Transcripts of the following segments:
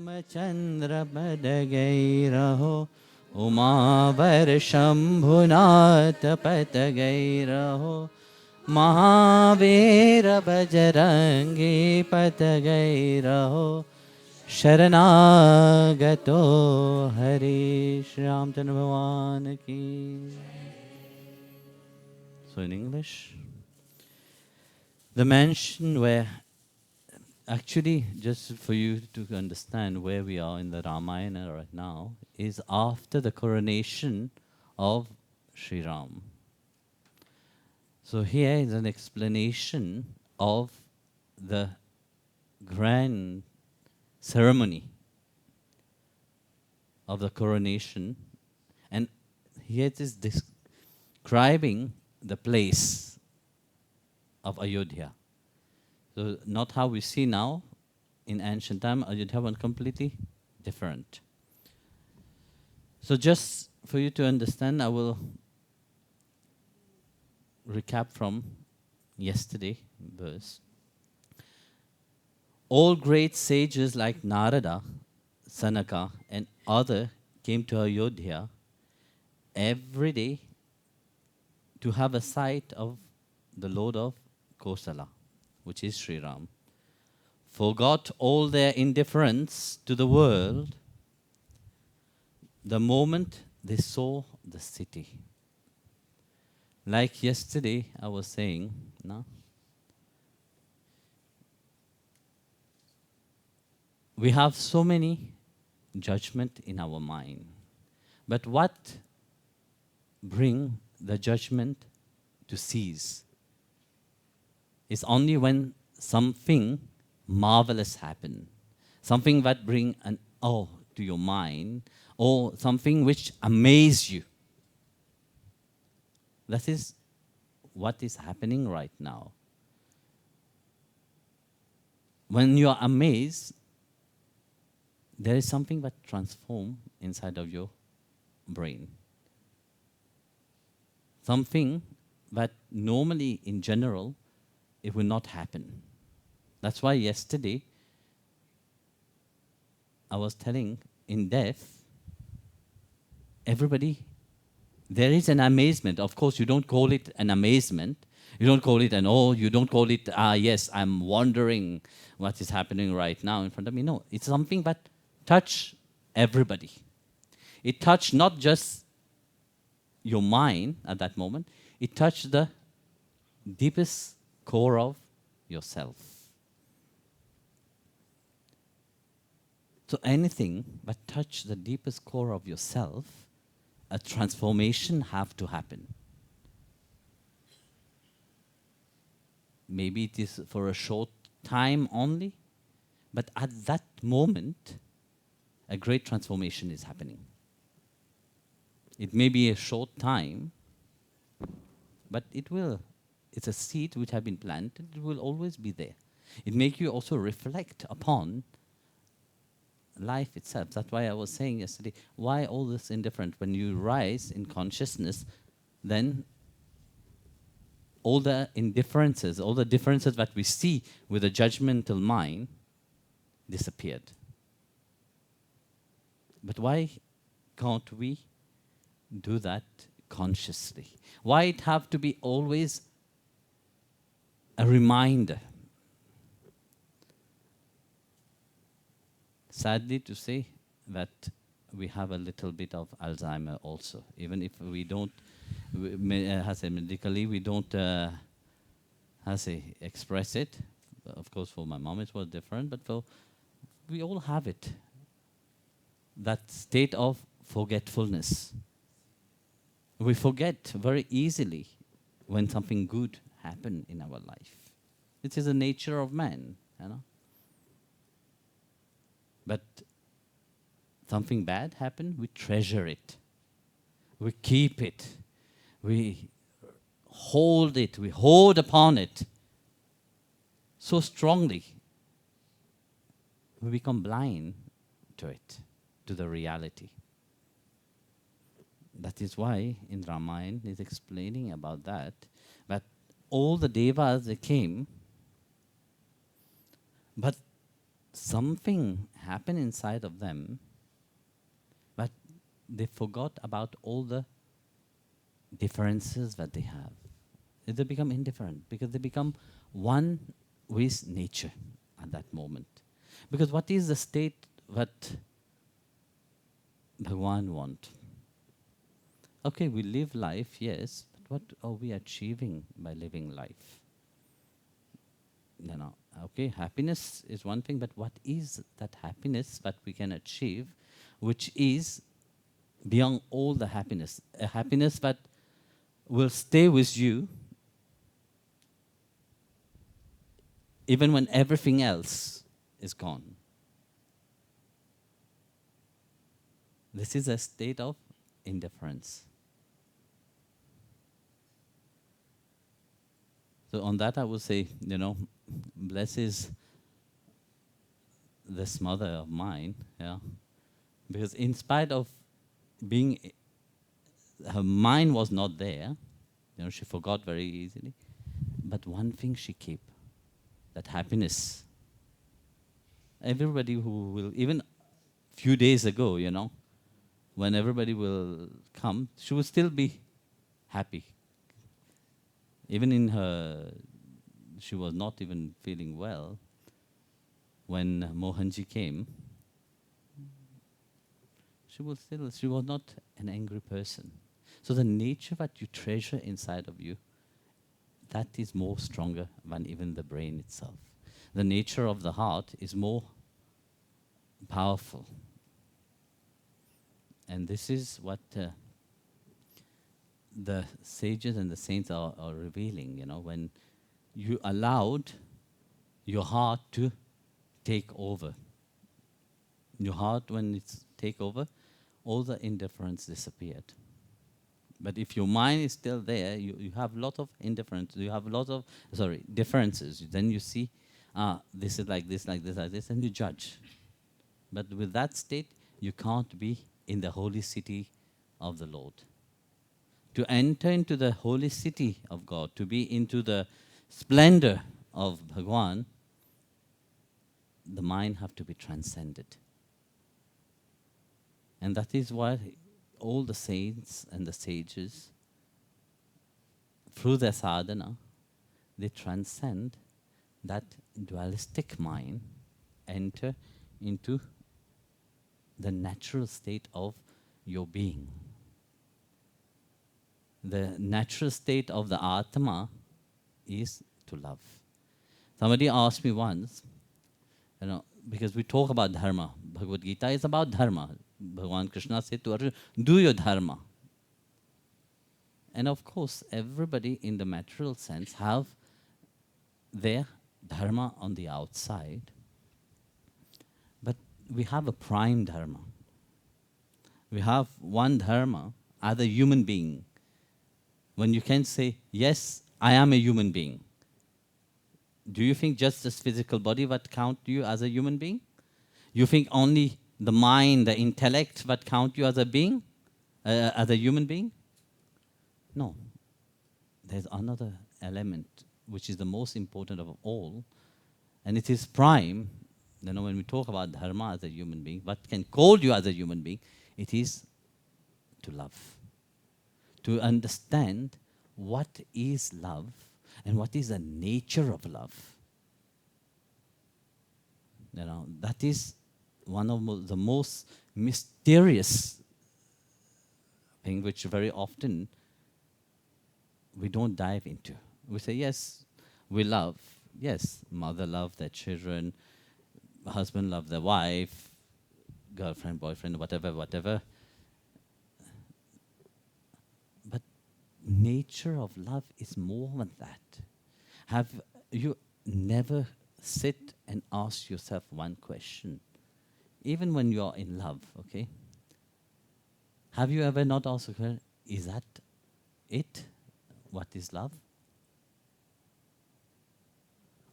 Ramchandra Padagairaho Umavar Shambhunata Patagairaho Mahavira Bajarangi Patagairaho Sharanagato Hari Shri Ramchandra Bhavan Ki. So in English, the mention where actually, just for you to understand where we are in the Ramayana right now, is after the coronation of Sri Ram. So here is an explanation of the grand ceremony of the coronation, and here it is describing the place of Ayodhya. So not how we see now in ancient time. Ayodhya was completely different. So just for you to understand, I will recap from yesterday verse. All great sages like Narada, Sanaka and other came to Ayodhya every day to have a sight of the Lord of Kosala, which is Sri Ram, forgot all their indifference to the world the moment they saw the city. Like yesterday I was saying, no? We have so many judgment in our mind. But what bring the judgment to cease? It's only when something marvelous happen, something that bring an awe to your mind, or something which amaze you. That is what is happening right now. When you are amazed, there is something that transforms inside of your brain. Something that normally, in general, it will not happen. That's why yesterday I was telling, in death, everybody, there is an amazement. Of course, you don't call it an amazement. You don't call it an awe. You don't call it, yes, I'm wondering what is happening right now in front of me. No, it's something that touch everybody. It touched not just your mind at that moment, it touched the deepest core of yourself. So anything that touch the deepest core of yourself, a transformation have to happen. Maybe it is for a short time only, but at that moment, a great transformation is happening. It may be a short time, but it will. It's a seed which has been planted. It will always be there. It makes you also reflect upon life itself. That's why I was saying yesterday, why all this indifferent? When you rise in consciousness, then all the indifferences, all the differences that we see with a judgmental mind disappeared. But why can't we do that consciously? Why it have to be always a reminder? Sadly to say that we have a little bit of Alzheimer also, even if we don't, medically we don't express it. Of course for my mom it was different, but for we all have it. That state of forgetfulness. We forget very easily when something good happened in our life. It is the nature of man, you know. But something bad happened, we treasure it. We keep it. We hold it. We hold upon it so strongly. We become blind to it, to the reality. That is why in Ramayana is explaining about that all the devas, they came, but something happened inside of them, but they forgot about all the differences that they have. They become indifferent because they become one with nature at that moment. Because what is the state that Bhagwan want? Okay, we live life, yes, but what are we achieving by living life? Okay, happiness is one thing, but what is that happiness that we can achieve, which is beyond all the happiness? A happiness that will stay with you even when everything else is gone. This is a state of indifference. So on that I would say, blesses this mother of mine, because in spite of being, her mind was not there, she forgot very easily, but one thing she kept, that happiness. Everybody who will, even few days ago, when everybody will come, she will still be happy. Even in her, she was not even feeling well. When Mohanji came, she was not an angry person. So the nature that you treasure inside of you, that is more stronger than even the brain itself. The nature of the heart is more powerful. And this is what the sages and the saints are revealing, when you allowed your heart to take over. Your heart, when it's take over, all the indifference disappeared. But if your mind is still there, you have a lot of indifference, you have a lot of, differences. Then you see, this is like this, like this, like this, and you judge. But with that state, you can't be in the holy city of the Lord. To enter into the holy city of God, to be into the splendor of Bhagwan, the mind have to be transcended. And that is why all the saints and the sages, through their sadhana, they transcend that dualistic mind, enter into the natural state of your being. The natural state of the Atma is to love. Somebody asked me once, because we talk about dharma. Bhagavad Gita is about dharma. Bhagavan Krishna said to Arjuna, do your dharma. And of course, everybody in the material sense have their dharma on the outside. But we have a prime dharma. We have one dharma as a human being. When you can say, yes, I am a human being. Do you think just this physical body that count you as a human being? You think only the mind, the intellect that count you as a being, as a human being? No. There's another element which is the most important of all, and it is prime. When we talk about dharma as a human being, what can call you as a human being, it is to love. To understand what is love and what is the nature of love. That is one of the most mysterious thing which very often we don't dive into. We say, yes, we love. Yes, mother love their children, husband love their wife, girlfriend, boyfriend, whatever. But nature of love is more than that. Have you never sit and ask yourself one question? Even when you are in love, okay? Have you ever not asked her, is that it? What is love?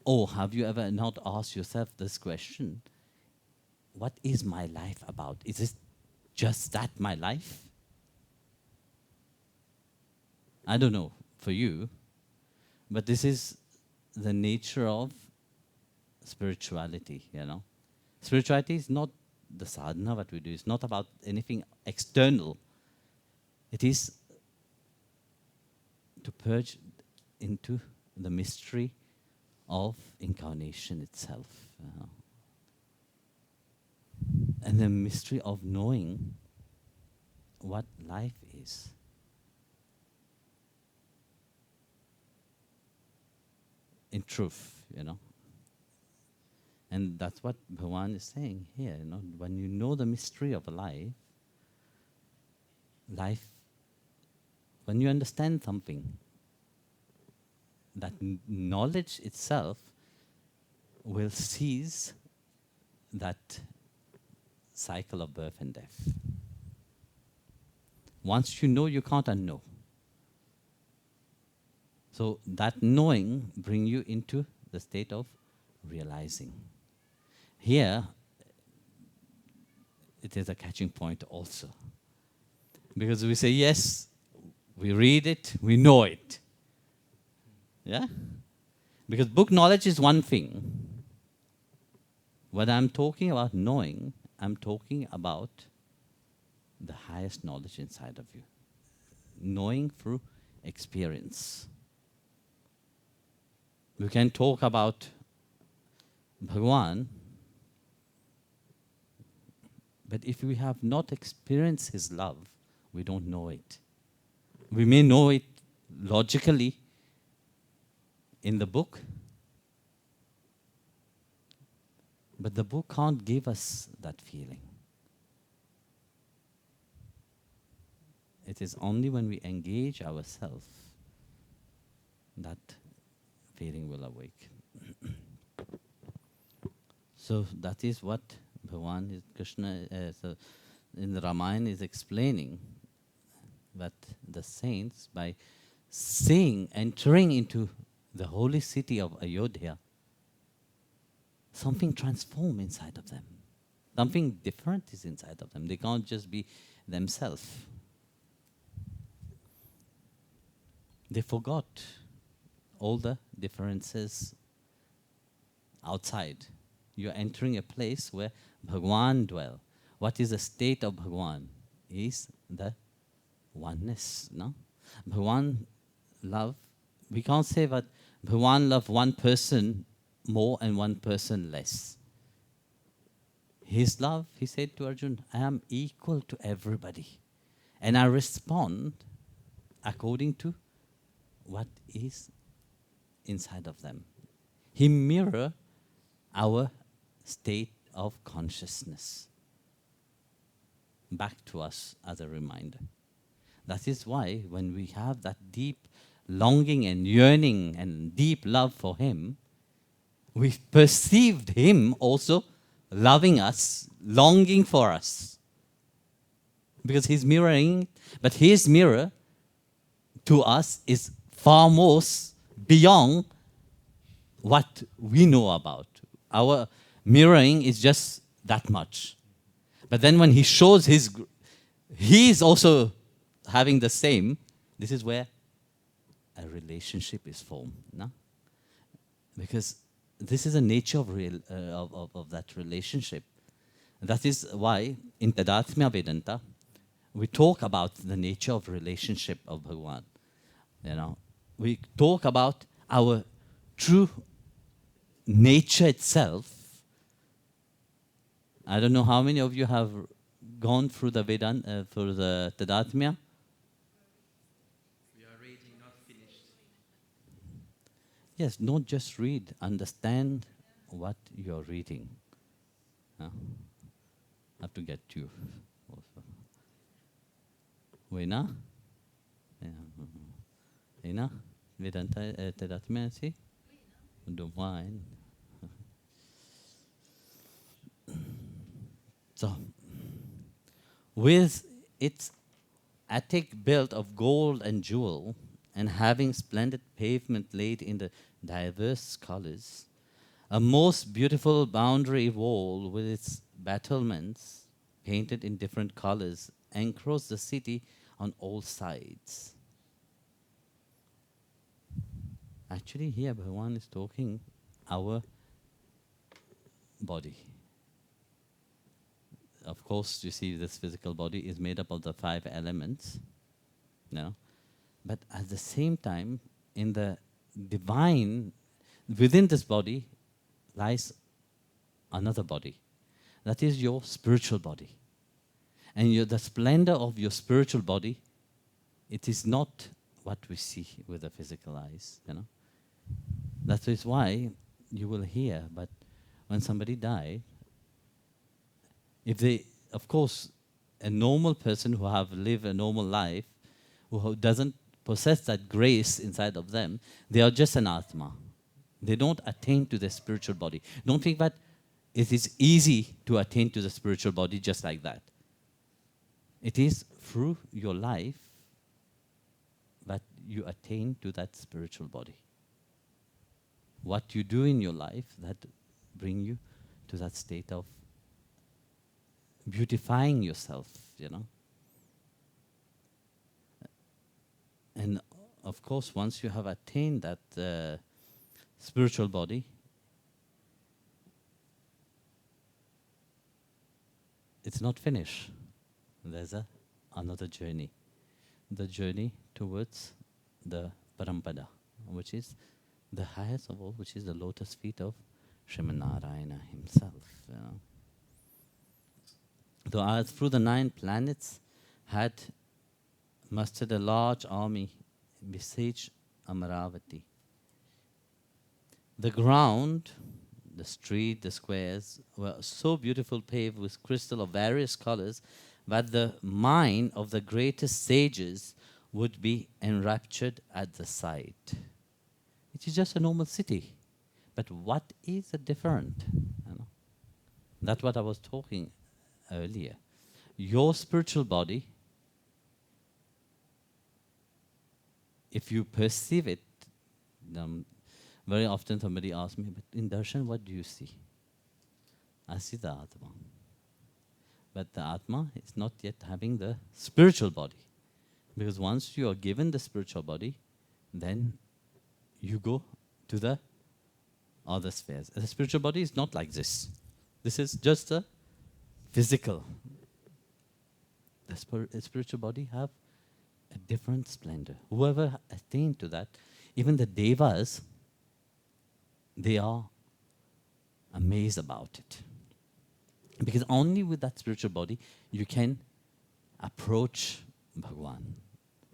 Or have you ever not asked yourself this question, what is my life about? Is it just that my life? I don't know for you, but this is the nature of spirituality, Spirituality is not the sadhana what we do. It's not about anything external. It is to purge into the mystery of incarnation itself. And the mystery of knowing what life is. In truth, And that's what Bhagavan is saying here, When you know the mystery of life, when you understand something, that knowledge itself will cease that cycle of birth and death. Once you know, you can't unknow. So that knowing brings you into the state of realizing. Here, it is a catching point also. Because we say, yes, we read it, we know it. Yeah? Because book knowledge is one thing. When I'm talking about knowing, I'm talking about the highest knowledge inside of you. Knowing through experience. We can talk about Bhagavan, but if we have not experienced his love, we don't know it. We may know it logically in the book, but the book can't give us that feeling. It is only when we engage ourselves that feeling will awake. So that is what Bhagavan, Krishna, in the Ramayana is explaining, that the saints, by entering into the holy city of Ayodhya, something transforms inside of them. Something different is inside of them. They can't just be themselves. They forgot all the differences outside. You're entering a place where Bhagavan dwells. What is the state of Bhagavan? Is the oneness, no? Bhagavan love, we can't say that Bhagavan love one person more and one person less. His love, he said to Arjuna, I am equal to everybody. And I respond according to what is inside of them. He mirrors our state of consciousness back to us as a reminder. That is why when we have that deep longing and yearning and deep love for him, we perceived him also loving us, longing for us. Because he's mirroring, but his mirror to us is far more beyond what we know about. Our mirroring is just that much. But then when he shows he is also having the same, this is where a relationship is formed. No? Because this is the nature of that relationship. That is why in Tadatmya Vedanta, we talk about the nature of relationship of Bhagavan. We talk about our true nature itself. I don't know how many of you have gone through the Vedanta, through the Tadatmya. We are reading, not finished. Yes, don't just read. Understand what you're reading. I have to get you also. Wena? Wena? Vedanta Tadatmya, see? Don't mind. So, with its attic built of gold and jewel, and having splendid pavement laid in the diverse colors, a most beautiful boundary wall with its battlements painted in different colors enclosed the city on all sides. Actually, here Bhagavan is talking our body. of course, you see this physical body is made up of the 5 elements, you know. But at the same time, in the divine, within this body lies another body. That is your spiritual body. And the splendor of your spiritual body, it is not what we see with the physical eyes, you know. That is why you will hear, but when somebody died, if they, of course, a normal person who have lived a normal life, who doesn't possess that grace inside of them, they are just an Atma. They don't attain to the spiritual body. Don't think that it is easy to attain to the spiritual body just like that. It is through your life that you attain to that spiritual body. What you do in your life, that bring you to that state of beautifying yourself, you know. And of course, once you have attained that spiritual body, it's not finished. There's another journey. The journey towards the Parampada, which is the highest of all, which is the lotus feet of Srimad Narayana himself. You know. The earth, through the 9 planets, had mustered a large army, besieged Amaravati. The ground, the street, the squares were so beautiful, paved with crystal of various colors, that the mind of the greatest sages would be enraptured at the sight. It is just a normal city, but what is the different? You know? That's what I was talking earlier. Your spiritual body, if you perceive it, very often somebody asks me, but in darshan, what do you see? I see the Atma. But the Atma is not yet having the spiritual body. Because once you are given the spiritual body, then you go to the other spheres. The spiritual body is not like this. This is just a physical. The spiritual body have a different splendor. Whoever attained to that, even the devas, they are amazed about it. Because only with that spiritual body you can approach Bhagwan.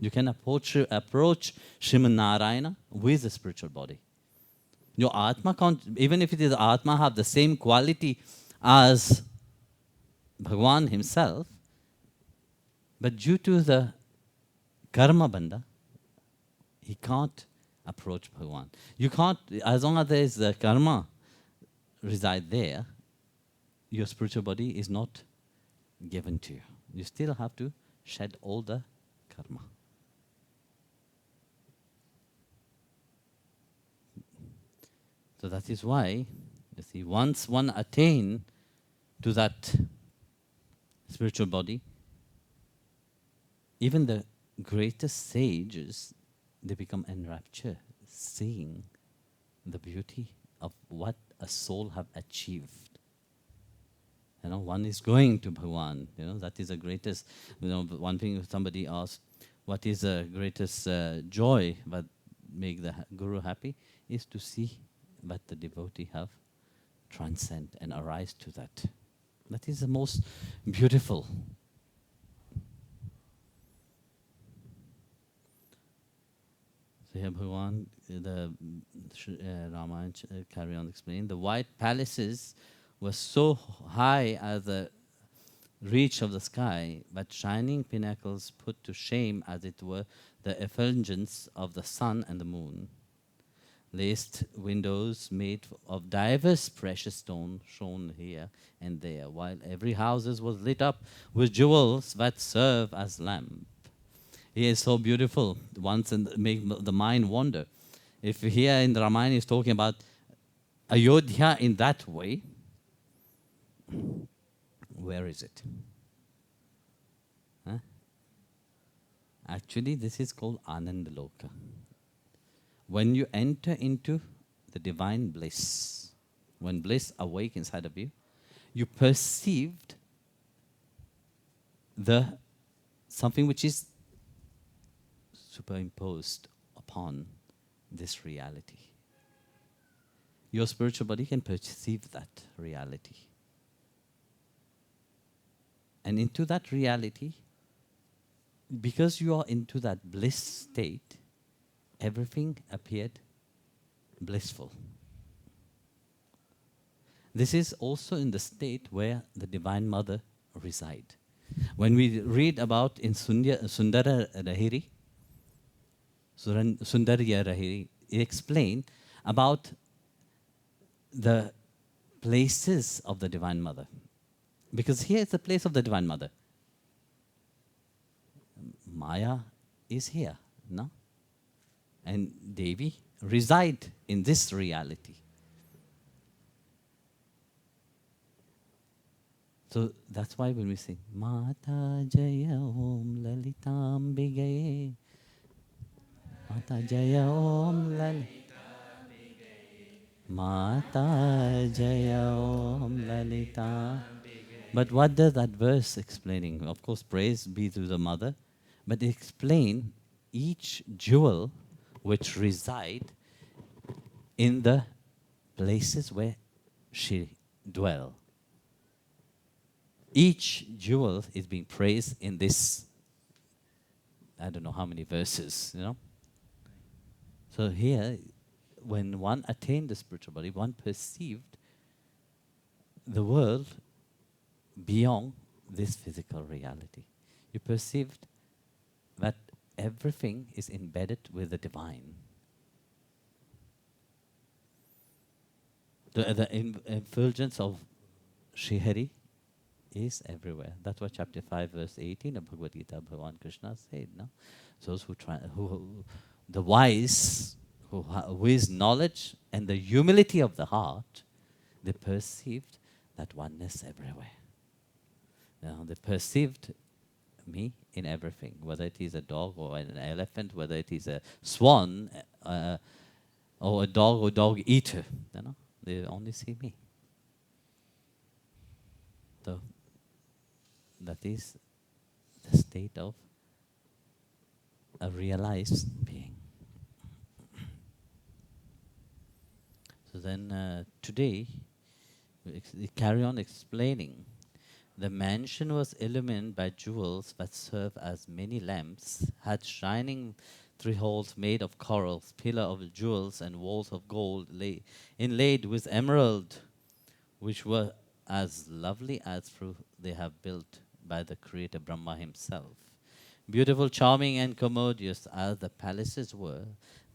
You can approach Srimad Narayana with the spiritual body. Your Atma can't, even if it is Atma, have the same quality as Bhagwan himself, but due to the karma bandha, he can't approach Bhagwan. You can't, as long as there is the karma reside there, your spiritual body is not given to you. You still have to shed all the karma. So that is why, you see, once one attain to that spiritual body, even the greatest sages, they become enraptured, seeing the beauty of what a soul have achieved. You know, one is going to Bhagwan. You know, that is the greatest. You know, one thing somebody asked, what is the greatest joy that make the Guru happy? Is to see that the devotee have transcend and arise to that. That is the most beautiful. So here Bhagwan, the Ramayana carry on explaining, the white palaces were so high as the reach of the sky, but shining pinnacles put to shame, as it were, the effulgence of the sun and the moon. Laced windows made of diverse precious stones shone here and there, while every house was lit up with jewels that serve as lamp. He is so beautiful, once and make the mind wander. If here in the Ramayana is talking about Ayodhya in that way, where is it? Huh? Actually, this is called Anandaloka. When you enter into the divine bliss, when bliss awakes inside of you, you perceived the something which is superimposed upon this reality. Your spiritual body can perceive that reality. And into that reality, because you are into that bliss state, everything appeared blissful. This is also in the state where the Divine Mother resides. When we read about in Sundara Rahiri, Sundarya Rahiri, it explained about the places of the Divine Mother. Because here is the place of the Divine Mother. Maya is here, no? And Devi reside in this reality. So that's why when we sing, Mata Jaya Om Lalitambigaye, Mata Jaya Om Mata Jaya Om Lalita. But what does that verse explaining? Of course, praise be to the mother, but explain each jewel which reside in the places where she dwell. Each jewel is being praised in this, I don't know how many verses, you know. So here, when one attained the spiritual body, one perceived the world beyond this physical reality. You perceived that everything is embedded with the divine. The effulgence of Sri Hari is everywhere. That's what chapter 5, verse 18 of Bhagavad Gita, Bhagavan Krishna said, no? Those the wise, who is knowledge and the humility of the heart, they perceived that oneness everywhere. Now, they perceived me in everything, whether it is a dog or an elephant, whether it is a swan or a dog or dog eater. You know, they only see me. So that is the state of a realized being. So then today, we carry on explaining. The mansion was illumined by jewels that serve as many lamps, had shining 3 halls made of corals, pillar of jewels, and walls of gold inlaid with emerald, which were as lovely as through they have built by the Creator Brahma himself. Beautiful, charming, and commodious as the palaces were,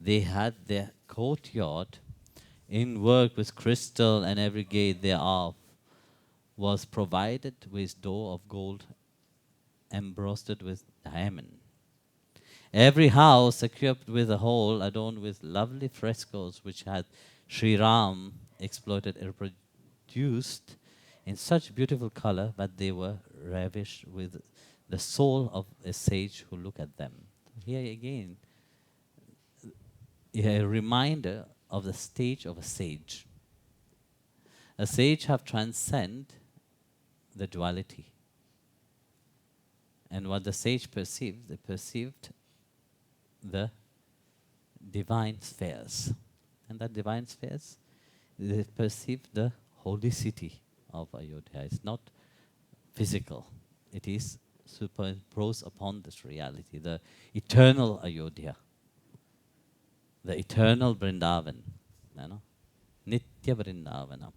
they had their courtyard in work with crystal, and every gate thereof was provided with door of gold embossed with diamond. Every house equipped with a hall adorned with lovely frescoes which had Sri Ram exploited and reproduced in such beautiful color that they were ravished with the soul of a sage who looked at them. Here again, a reminder of the stage of a sage. A sage have transcended the duality. And what the sage perceived, they perceived the divine spheres. And that divine spheres, they perceived the holy city of Ayodhya. It's not physical. It is superimposed upon this reality, the eternal Ayodhya, the eternal Vrindavan, you know? Nitya Vrindavanam,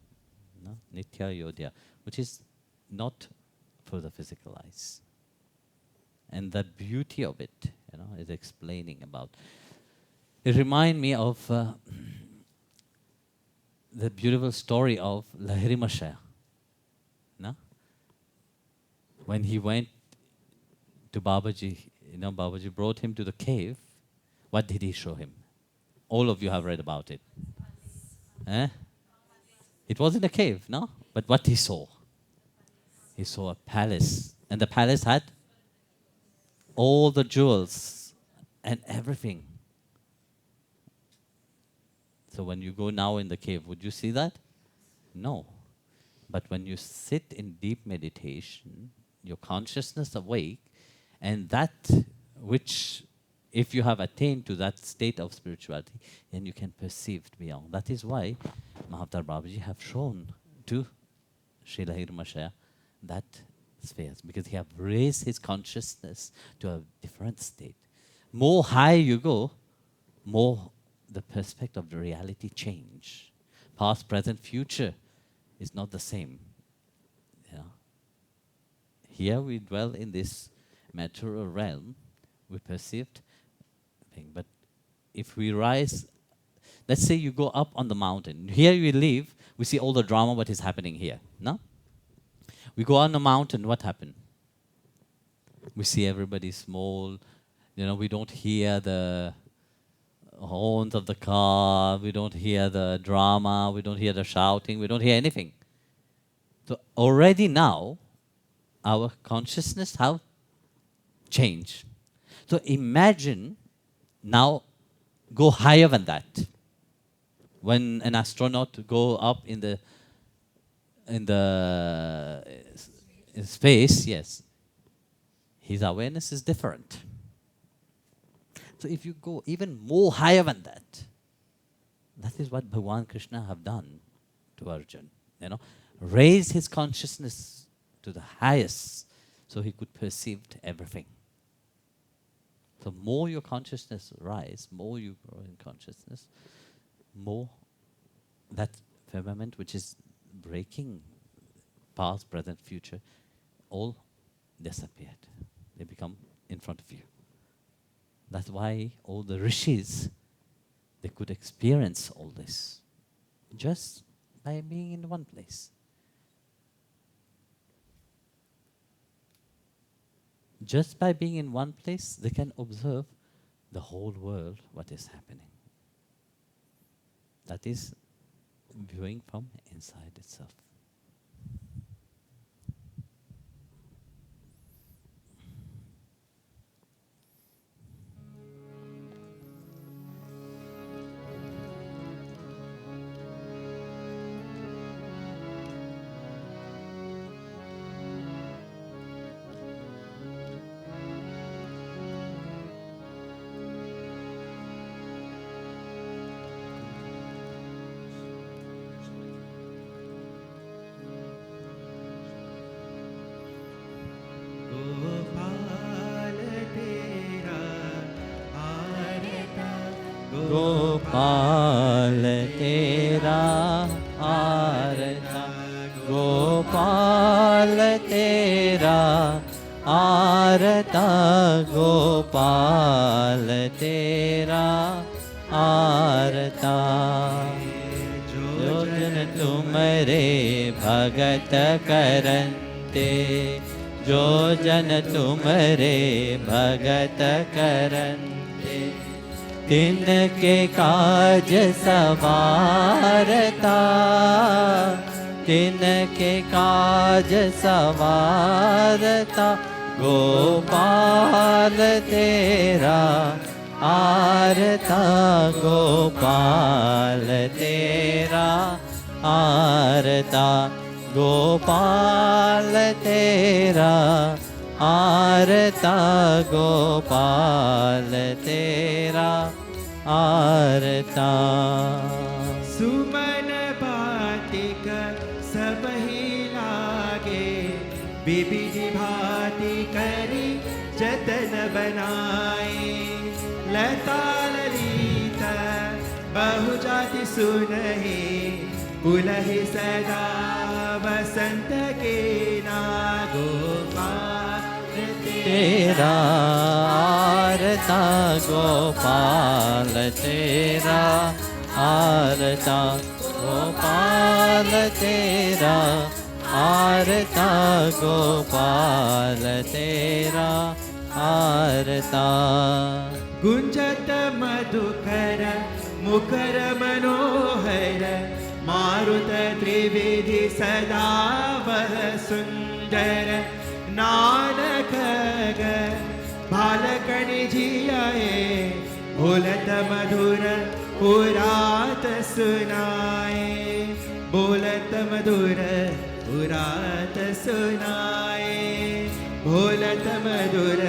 you know? Nitya Ayodhya, which is not for the physical eyes. And the beauty of it, you know, is explaining about. It reminds me of the beautiful story of Lahiri Mashaya. No? When he went to Babaji, you know, Babaji brought him to the cave. What did he show him? All of you have read about it. It was in a cave, no? But what he saw? He saw a palace. And the palace had all the jewels and everything. So when you go now in the cave, would you see that? No. But when you sit in deep meditation, your consciousness awake, and that which, if you have attained to that state of spirituality, then you can perceive beyond. That is why Mahavtar Babaji have shown to Srila Hirmashaya that spheres, because he have raised his consciousness to a different state. More high you go, more the perspective of the reality change. Past, present, future is not the same. Yeah. Here we dwell in this material realm, we perceived thing. But if we rise, let's say you go up on the mountain. Here we live, we see all the drama what is happening here. No? We go on the mountain, what happened? We see everybody small. You know, we don't hear the horns of the car, we don't hear the drama, we don't hear the shouting, we don't hear anything. So already now, our consciousness have changed. So imagine now go higher than that. When an astronaut go up in space, yes, his awareness is different. So if you go even more higher than that, that is what Bhagwan Krishna have done to Arjuna. You know, raise his consciousness to the highest, so he could perceive everything. So more your consciousness rise, more you grow in consciousness, more that firmament which is breaking past, present, future, all disappeared. They become in front of you. That's why all the rishis, they could experience all this just by being in one place. Just by being in one place, they can observe the whole world, what is happening. That is viewing from inside itself. Gopal तेरा आरता गोपाल तेरा आरता गोपाल तेरा आरता जो जन तुमरे भगत करन्ते जो जन तुमरे भगत करन्ते तिनके काज सवारता तिनके काज सवारता गोपाल तेरा आरता गोपाल तेरा आरता गोपाल तेरा आरता गोपाल तेरा आरता सुमन भातिक सब ही लागे विविधि भाति करी जतन बनाए लता ललित बहुजाति सुनहि पुलहि सदा बसंत के ना गोपाल तेरा आरता गोपाल तेरा आरता गोपाल तेरा आरता गोपाल तेरा आरता गुंजत मधुकर मुखर मनोहर मारुत त्रिविधि सदा वह सुंदर नानक बालकण जियाए बोलत मधुर पुरात सुनाए बोलत मधुर पुरात सुनाए बोलत मधुर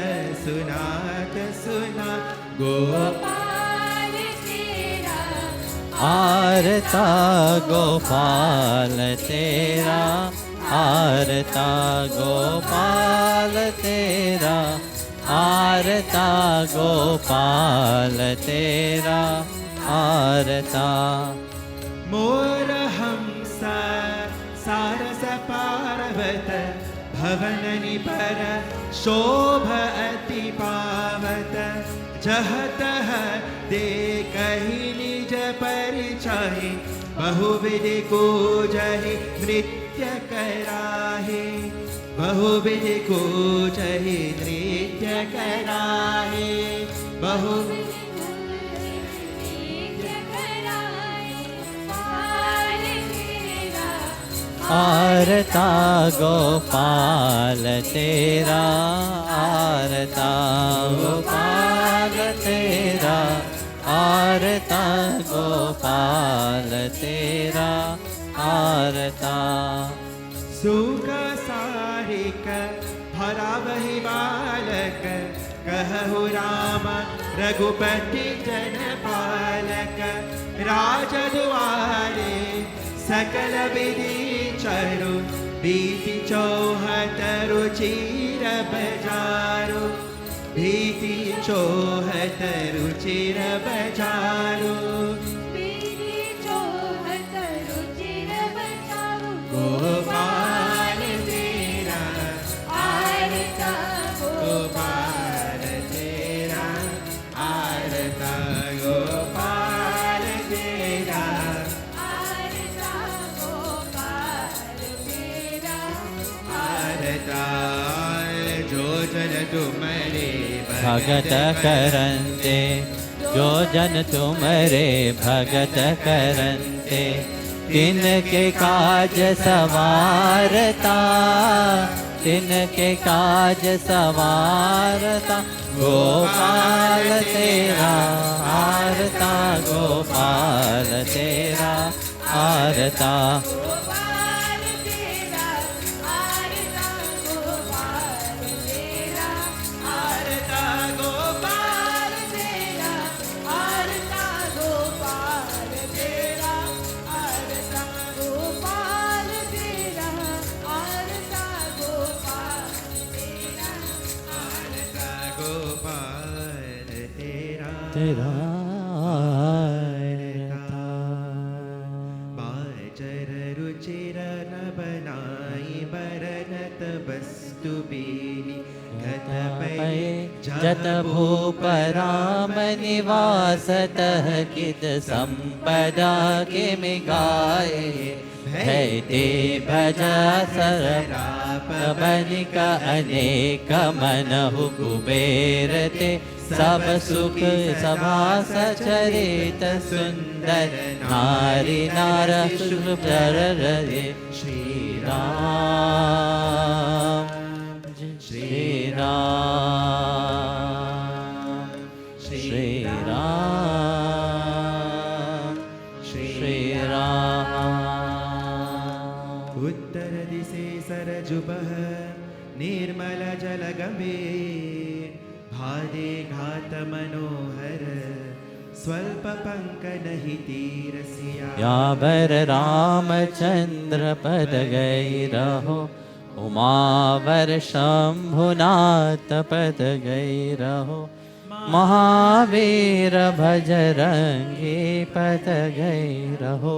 सुनात सुना गोपाल तेरा आरता गोपाल तेरा आरता गोपाल तेरा आरता गोपाल तेरा आरता मोर हंसा सारस पार्वत भवन निपर शोभ अति पावत जहतः देखहि निज परिचहि बहुविधि को जहि नृत्य कराहे बहुविधि को जहि नृत्य कराहे बहुविधि आरता गोपाल तेरा आरता गोपाल तेरा आरता गोपाल तेरा आरता सुख सारिक भरा वही बालक कहु राम रघुपति जन पालक राज दुआरे सकल विधि चरु भीति चौहत रुचिर बजारो भीति चौहत रुचिर बजारो गोपाल तेरा आरता गोपाल तेरा आरता गोपाल तेरा आरता गोपाल तेरा आरता जो जन तुम्हारे भगत करन्ते जो जन तुम्हारे भगत करन्ते तिनके काज सवारता तिनके काज सवारता गोपाल तेरा आरता गोपाल तेरा आरता गोपाल तेरा आरता गोपाल तेरा आरता गोपाल तेरा आरता गोपाल तेरा आरता गोपाल तेरा आरता गोपाल तेरा आरता गोपाल तेरा तेरा बाजर रुचिर न बनाई बरनत वस्तु बेली घत पै जत भूप राम निवासतः कित संपदा किमि गाये भयते भजा सरराप बनिक अनेक मनहु कुबेरते सब सुख सभा सचरित सुंदर नारी नार सुर रे श्री राम श्री राम श्री राम श्री राम उत्तर दिशे सरजुबह निर्मल जल गंभीर भादे घात मनोहर स्वल्प पंक नहीं तीर सिया यावर रामचंद्र पद गई रहो उमावर शंभुनाथ पद गई रहो महावीर भजरंगी पद गई रहो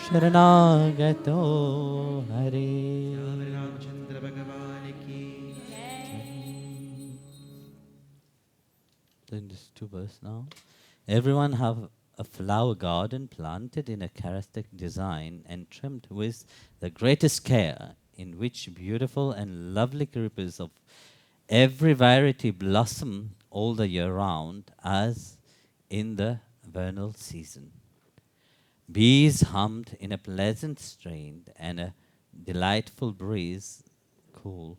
शरणागतो हरे रामचंद्र भगवान की in this two verse now. Everyone have a flower garden planted in a characteristic design and trimmed with the greatest care, in which beautiful and lovely creepers of every variety blossom all the year round, as in the vernal season. Bees hummed in a pleasant strain, and a delightful breeze, cool,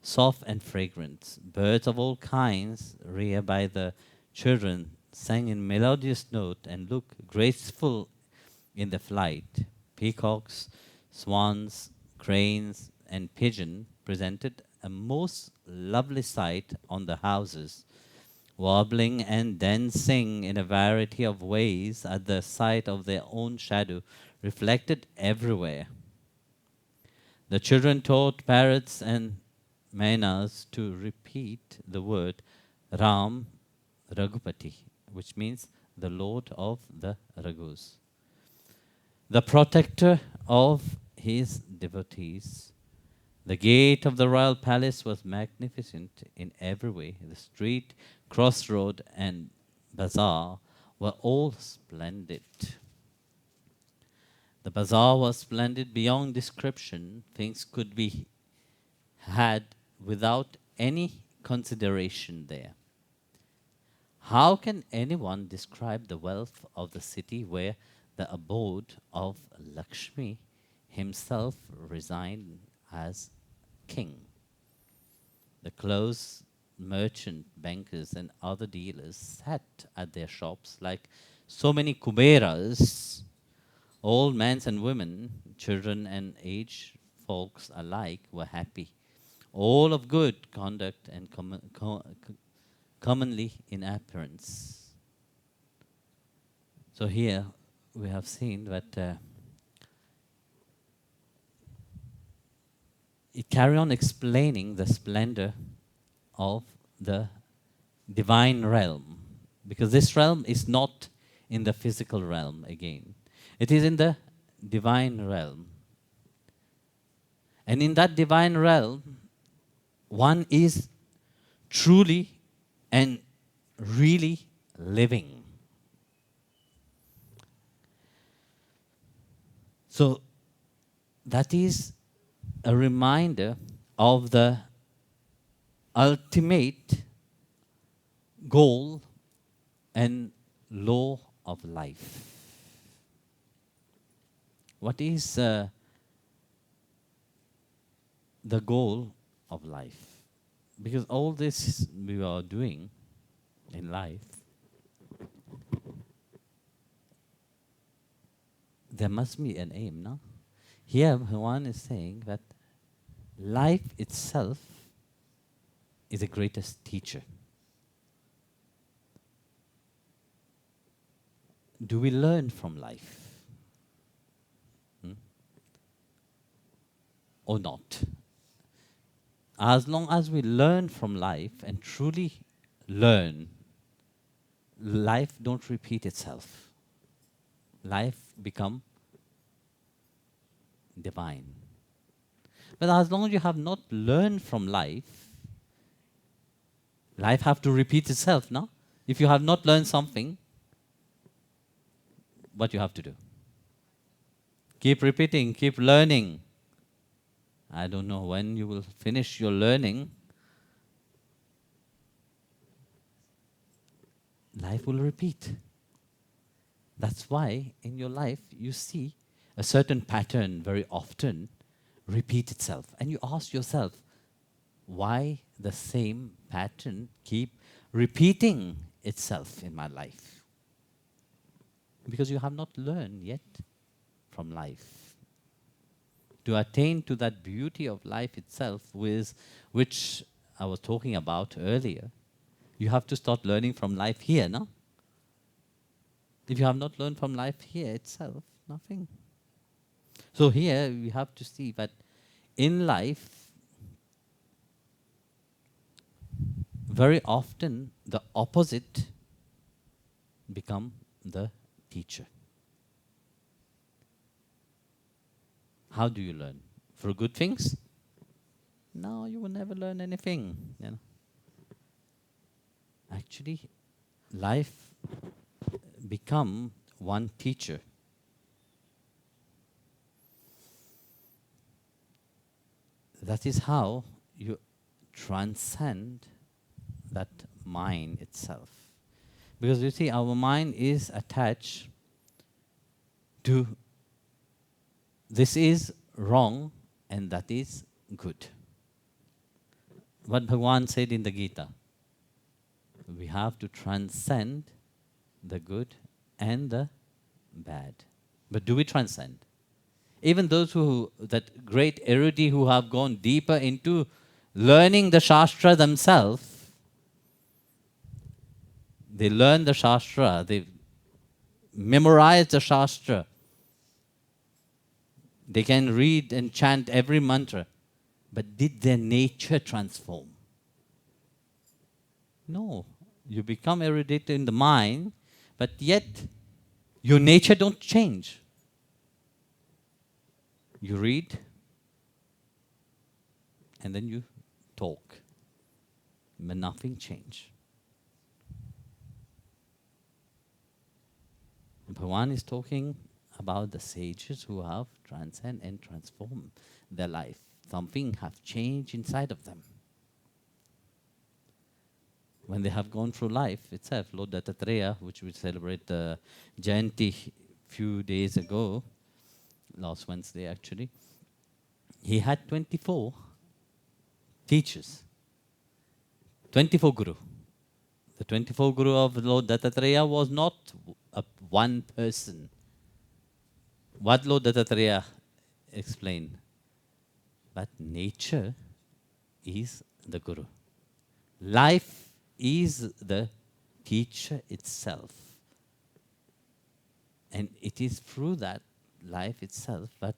soft and fragrant. Birds of all kinds, reared by the children, sang in melodious note and looked graceful in the flight. Peacocks, swans, cranes, and pigeons presented a most lovely sight on the houses, wobbling and dancing in a variety of ways at the sight of their own shadow reflected everywhere. The children taught parrots and maynas to repeat the word Ram Raghupati, which means the Lord of the Raghus, the protector of his devotees. The gate of the royal palace was magnificent in every way. The street, crossroad, and bazaar were all splendid. The bazaar was splendid beyond description. Things could be had without any consideration there. How can anyone describe the wealth of the city where the abode of Lakshmi himself resigned as king? The clothes merchant, bankers, and other dealers sat at their shops like so many kuberas. Old men and women, children and aged folks alike were happy, all of good conduct and commonly in appearance. So here we have seen that it carry on explaining the splendor of the divine realm, because this realm is not in the physical realm again. It is in the divine realm. And in that divine realm, one is truly and really living. So that is a reminder of the ultimate goal and law of life. What is the goal of life? Because all this we are doing in life, there must be an aim, no? Here, Bhagavan is saying that life itself is the greatest teacher. Do we learn from life? Or not? As long as we learn from life and truly learn, life don't repeat itself. Life become divine. But as long as you have not learned from life, life have to repeat itself, no? If you have not learned something, what you have to do? Keep repeating, keep learning. I don't know when you will finish your learning. Life will repeat. That's why in your life you see a certain pattern very often repeat itself. And you ask yourself, why the same pattern keep repeating itself in my life? Because you have not learned yet from life. To attain to that beauty of life itself, which I was talking about earlier, you have to start learning from life here, no? If you have not learned from life here itself, nothing. So here we have to see that in life, very often the opposite become the teacher. How do you learn? For good things? No, you will never learn anything. You know? Actually, life become one teacher. That is how you transcend that mind itself. Because you see, our mind is attached to this is wrong and that is good. What Bhagavan said in the Gita, we have to transcend the good and the bad. But do we transcend? Even those that great erudite who have gone deeper into learning the Shastra themselves, they learn the Shastra, they memorize the Shastra, they can read and chant every mantra, but did their nature transform? No. You become erudite in the mind, but yet your nature don't change. You read, and then you talk, but nothing changed. Bhagavan is talking about the sages who have transcended and transformed their life. Something have changed inside of them. When they have gone through life itself, Lord Dattatreya, which we celebrate the Jayanti few days ago, last Wednesday actually, he had 24 teachers, 24 Guru. The 24 Guru of Lord Dattatreya was not one person. What Lord Dattatreya explained? But nature is the Guru. Life is the teacher itself. And it is through that life itself that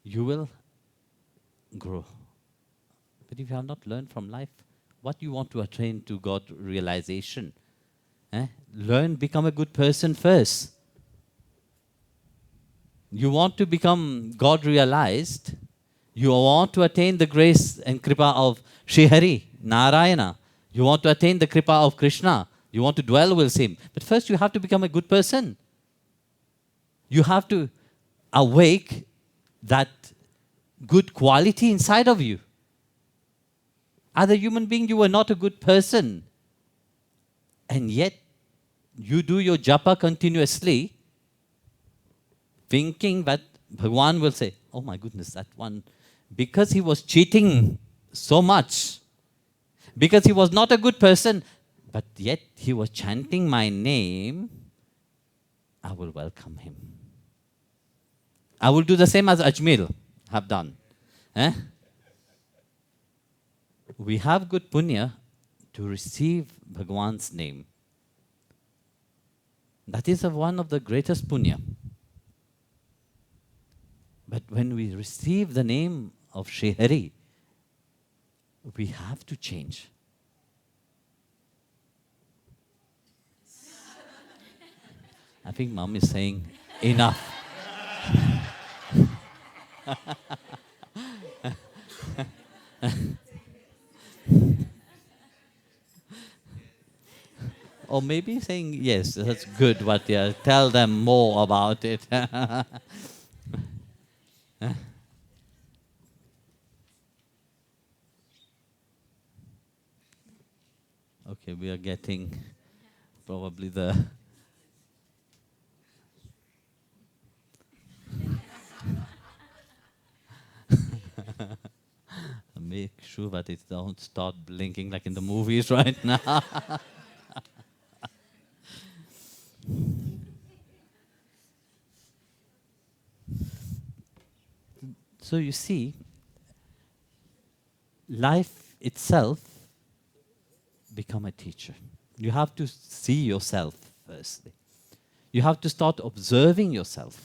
you will grow. But if you have not learned from life, what you want to attain to God realization? Learn, become a good person first. You want to become God realized, you want to attain the grace and kripa of Sri Hari, Narayana. You want to attain the kripa of Krishna. You want to dwell with him. But first you have to become a good person. You have to awake that good quality inside of you. As a human being, you were not a good person. And yet, you do your japa continuously, thinking that Bhagavan will say, oh my goodness, that one, because he was cheating so much, because he was not a good person, but yet he was chanting my name, I will welcome him. I will do the same as Ajmer have done. We have good punya to receive Bhagavan's name. That is one of the greatest punya. But when we receive the name of Sri Hari, we have to change. I think Mom is saying, enough. Or maybe saying, yes, that's good, but yeah, tell them more about it. Okay, we are getting probably the... Make sure that it don't start blinking like in the movies right now. So you see, life itself become a teacher. You have to see yourself firstly. You have to start observing yourself.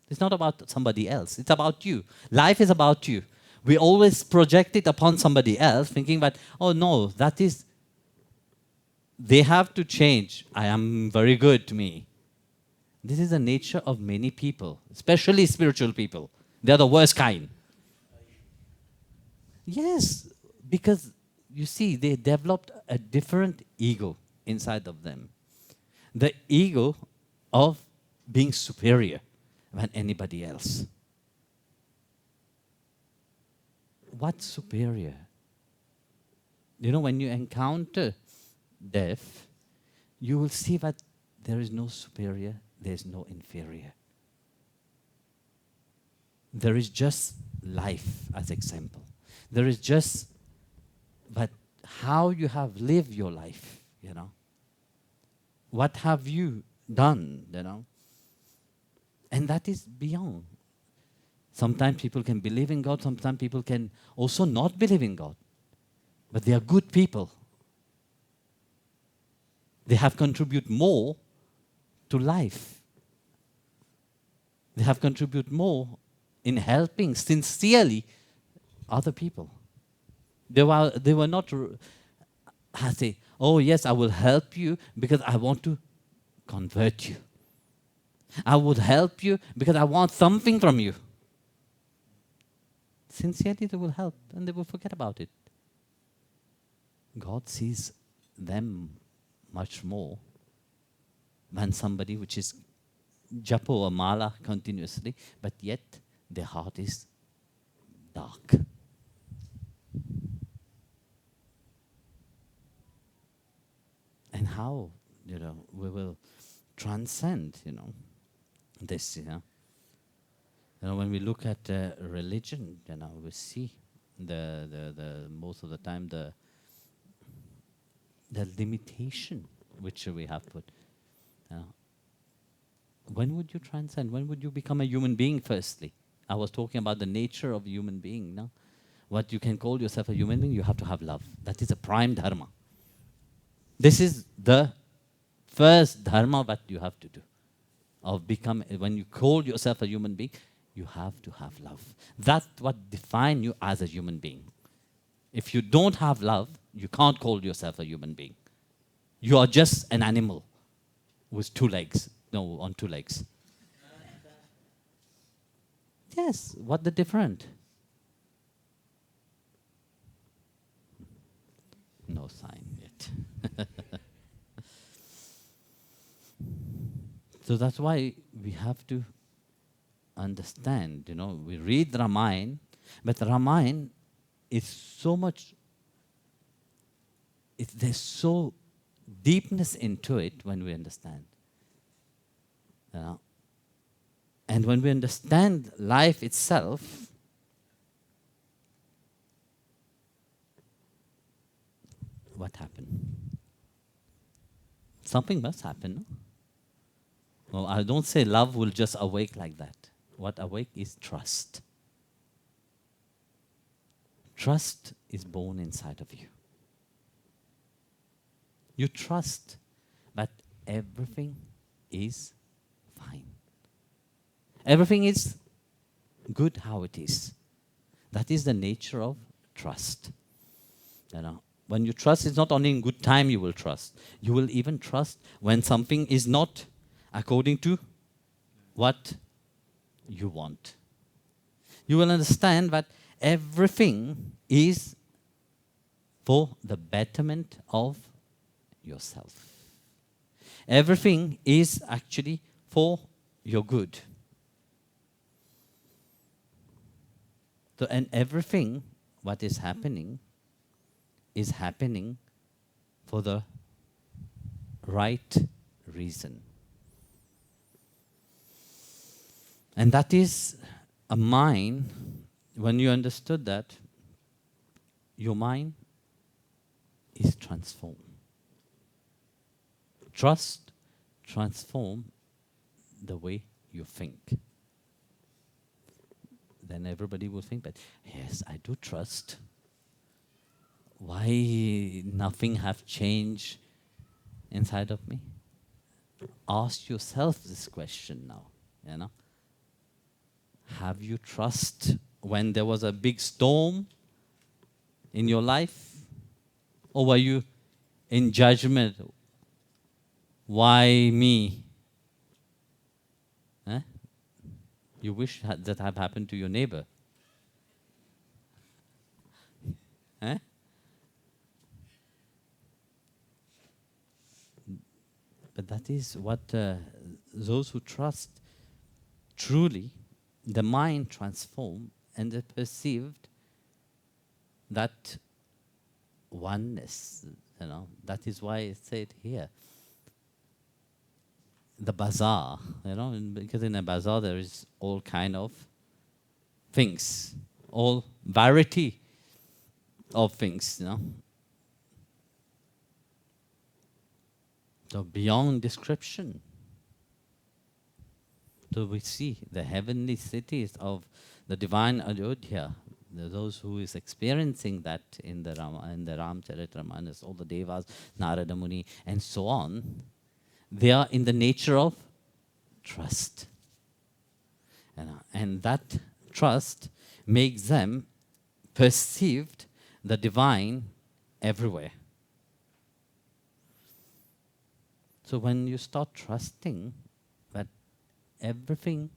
It's not about somebody else. It's about you. Life is about you. We always project it upon somebody else, thinking that, oh no, that is, they have to change. I am very good to me. This is the nature of many people, especially spiritual people. They are the worst kind. Yes, because you see, they developed a different ego inside of them. The ego of being superior than anybody else. What's superior? You know, when you encounter death, you will see that there is no superior, there is no inferior. There is just life as example. There is just but how you have lived your life, you know. What have you done, you know? And that is beyond. Sometimes people can believe in God, sometimes people can also not believe in God. But they are good people. They have contributed more to life. They have contributed more in helping sincerely other people. They were not, I say, oh yes, I will help you because I want to convert you. I would help you because I want something from you. Sincerely they will help and they will forget about it. God sees them much more than somebody which is japa or mala continuously, but yet their heart is dark. And how, we will transcend, this, when we look at religion, we see the most of the time the limitation which we have put. When would you transcend? When would you become a human being firstly? I was talking about the nature of a human being. No? What you can call yourself a human being, you have to have love. That is a prime dharma. This is the first dharma that you have to do. When you call yourself a human being, you have to have love. That's what defines you as a human being. If you don't have love, you can't call yourself a human being. You are just an animal with on two legs. Yes, what the difference? No sign yet. So that's why we have to understand, we read Ramayana, but Ramayana is so much, there's so deepness into it when we understand. And when we understand life itself, what happened? Something must happen, no? Well, I don't say love will just awake like that. What awake is trust. Trust is born inside of you. You trust that everything is fine. Everything is good how it is. That is the nature of trust. When you trust, it's not only in good time you will trust. You will even trust when something is not according to what you want. You will understand that everything is for the betterment of yourself. Everything is actually for your good. So, and everything what is happening for the right reason. And that is a mind, when you understood that, your mind is transformed. Trust transform the way you think. Then everybody will think that, yes, I do trust. Why nothing have changed inside of me? Ask yourself this question now, Have you trust when there was a big storm in your life? Or were you in judgment? Why me? You wish that had happened to your neighbor. But that is what those who trust truly, the mind transformed and they perceived that oneness. That is why I said here. The bazaar, because in a bazaar there is all kind of things, all variety of things, So beyond description. So we see the heavenly cities of the divine Ayodhya, those who is experiencing that in the Ramcharitmanas, all the Devas, Narada Muni, and so on, they are in the nature of trust. And that trust makes them perceived the divine everywhere. So when you start trusting that everything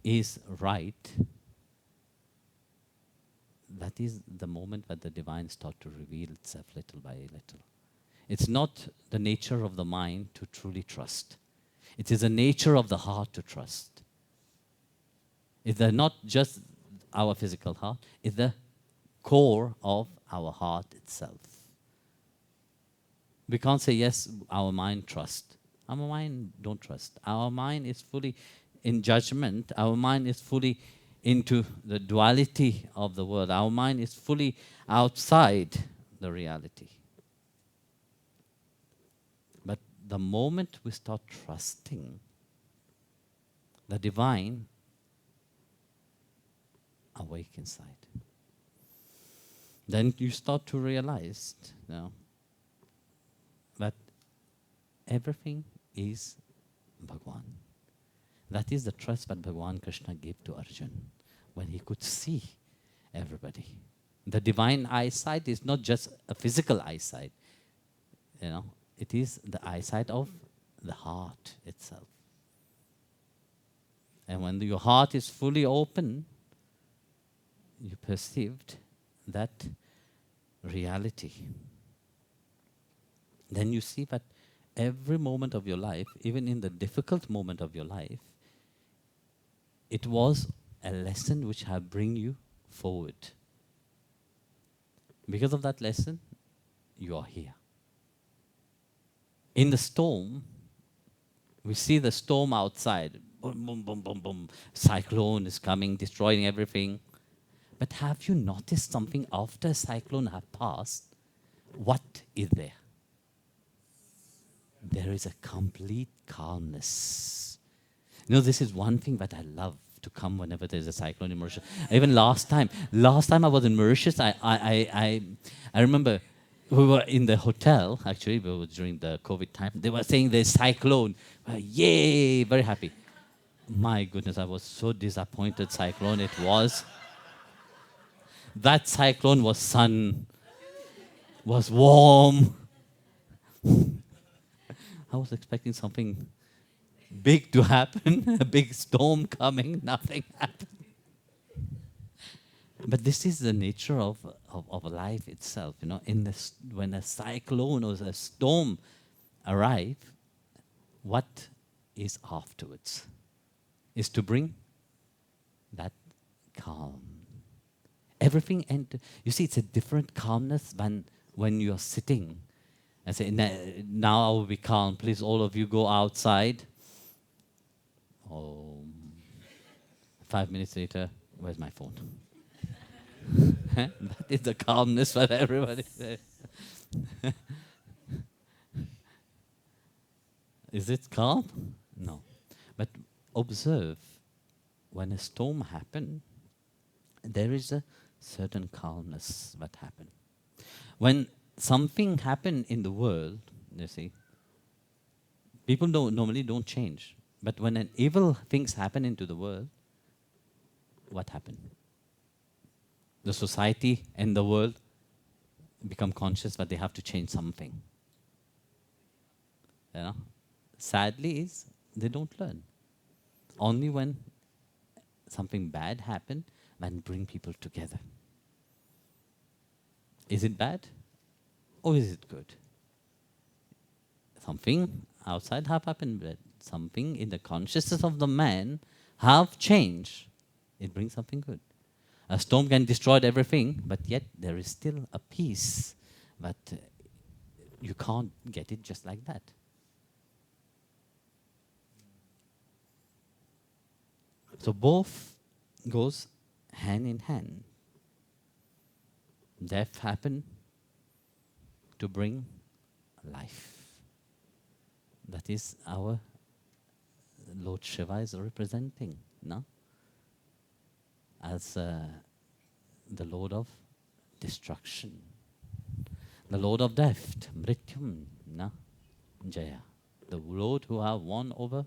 is right, that is the moment that the divine starts to reveal itself little by little. It's not the nature of the mind to truly trust. It is the nature of the heart to trust. It's not just our physical heart, it's the core of our heart itself. We can't say, yes, our mind trusts. Our mind don't trust. Our mind is fully in judgment. Our mind is fully into the duality of the world. Our mind is fully outside the reality. But the moment we start trusting the divine, awake inside, then you start to realize that everything is Bhagwan. That is the trust that Bhagwan Krishna gave to Arjuna when he could see everybody. The divine eyesight is not just a physical eyesight. It is the eyesight of the heart itself. And when your heart is fully open, you perceived that reality. Then you see that every moment of your life, even in the difficult moment of your life, it was a lesson which have bring you forward. Because of that lesson, you are here. In the storm, we see the storm outside. Boom, boom, boom, boom, boom. Cyclone is coming, destroying everything. But have you noticed something after a cyclone have passed? What is there? There is a complete calmness. This is one thing that I love to come whenever there's a cyclone in Mauritius. Even last time I was in Mauritius, I remember we were in the hotel, actually, we were during the COVID time. They were saying there's cyclone. Yay, very happy. My goodness, I was so disappointed cyclone it was. That cyclone was sun, was warm. I was expecting something big to happen, a big storm coming, nothing happened. But this is the nature of life itself, when a cyclone or a storm arrive, what is afterwards is to bring that calm. Everything, and you see, it's a different calmness than when you're sitting. I say, now I will be calm. Please, all of you go outside. 5 minutes later, where's my phone? That is the calmness that everybody says. Is it calm? No. But observe, when a storm happens, there is a certain calmness that happens. When something happens in the world, you see, people normally don't change. But when an evil things happen into the world, what happens? The society and the world become conscious that they have to change something. Sadly, they don't learn. Only when something bad happens, then bring people together. Is it bad? Or is it good? Something outside have happened, but something in the consciousness of the man have changed. It brings something good. A storm can destroy everything, but yet there is still a peace that you can't get it just like that. So both goes hand in hand. Death happened to bring life. That is our Lord Shiva is representing, no? as the Lord of destruction, the Lord of death, Mrityum na Jaya, the Lord who have won over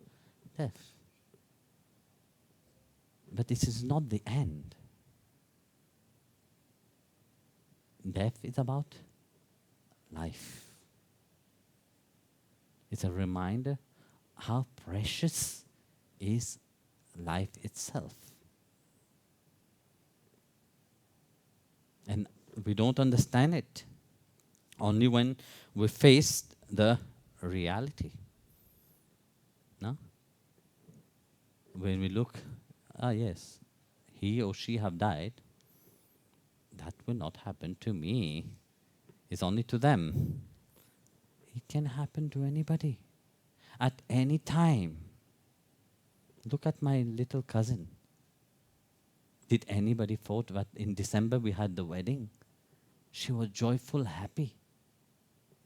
death. But this is not the end. Death is about life. It's a reminder how precious is life itself. And we don't understand it only when we face the reality. No? When we look, yes, he or she have died, that will not happen to me. It's only to them. It can happen to anybody at any time. Look at my little cousin. Did anybody thought that in December we had the wedding? She was joyful, happy.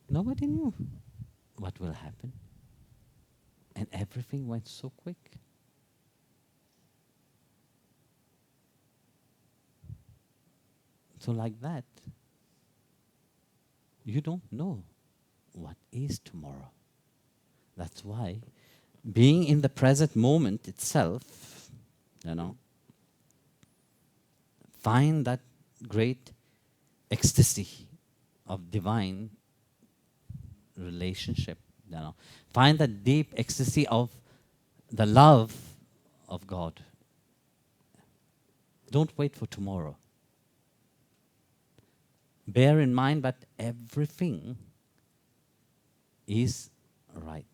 Nobody knew what will happen. And everything went so quick. So like that, you don't know what is tomorrow. That's why being in the present moment itself, find that great ecstasy of divine relationship, find that deep ecstasy of the love of God. Don't wait for tomorrow. Bear in mind that everything is right.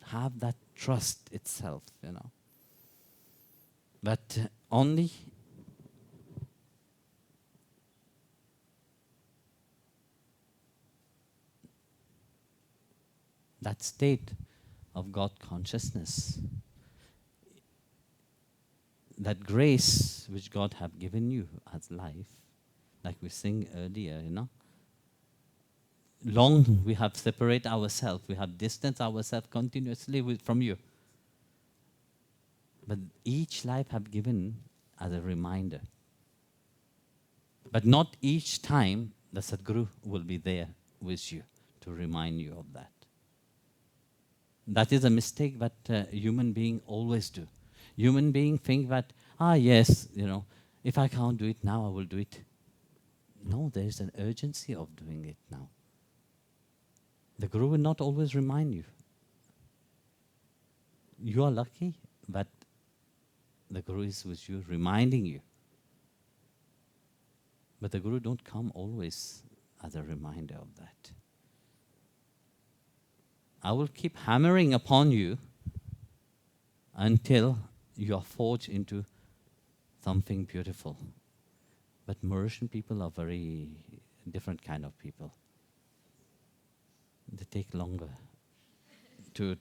Have that trust itself, But only that state of God consciousness, that grace which God have given you as life, like we sing earlier, Long we have separated ourselves, we have distanced ourselves continuously from you. But each life have given as a reminder. But not each time the Satguru will be there with you to remind you of that. That is a mistake that human beings always do. Human beings think that, yes, if I can't do it now, I will do it. No, there is an urgency of doing it now. The Guru will not always remind you. You are lucky that the Guru is with you, reminding you. But the Guru don't come always as a reminder of that. I will keep hammering upon you until you are forged into something beautiful. But Mauritian people are very different kind of people. They take longer to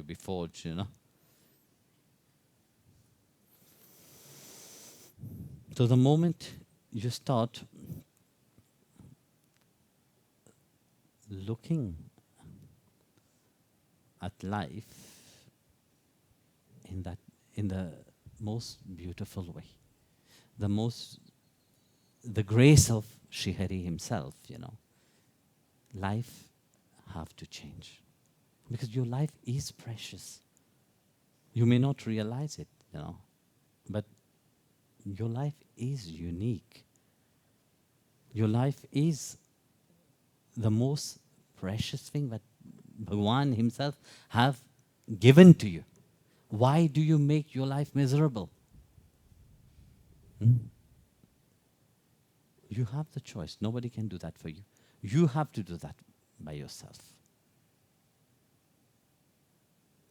be forged, So the moment you start looking at life in the most beautiful way, the grace of Sri Hari himself, life have to change. Because your life is precious. You may not realize it, but your life is unique. Your life is the most precious thing that Bhagwan himself have given to you. Why do you make your life miserable? You have the choice. Nobody can do that for you. You have to do that by yourself.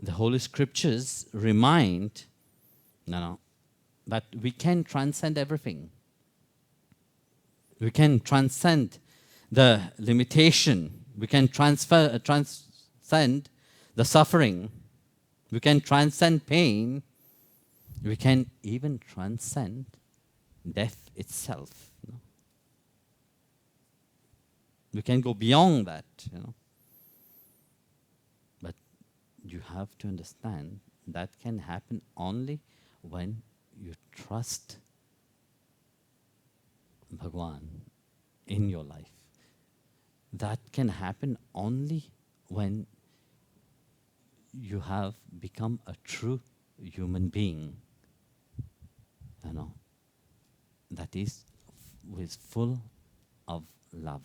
The Holy Scriptures remind that we can transcend everything. We can transcend the limitation. We can transcend the suffering. We can transcend pain. We can even transcend death itself. We can go beyond that, But you have to understand that can happen only when you trust Bhagwan in your life. That can happen only when you have become a true human being, that is full of love.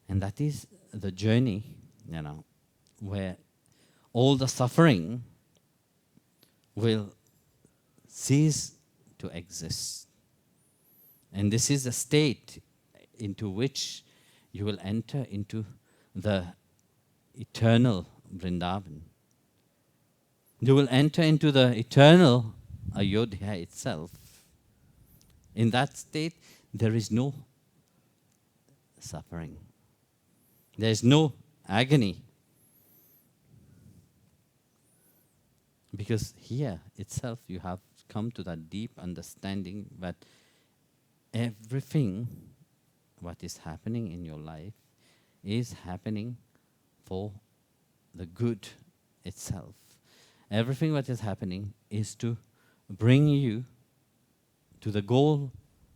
And that is the journey, where all the suffering will cease to exist. And this is a state into which you will enter into the eternal Vrindavan. You will enter into the eternal Ayodhya itself. In that state, there is no suffering. There is no agony. Because here itself you have come to that deep understanding that everything what is happening in your life is happening for the good itself. Everything what is happening is to bring you to the goal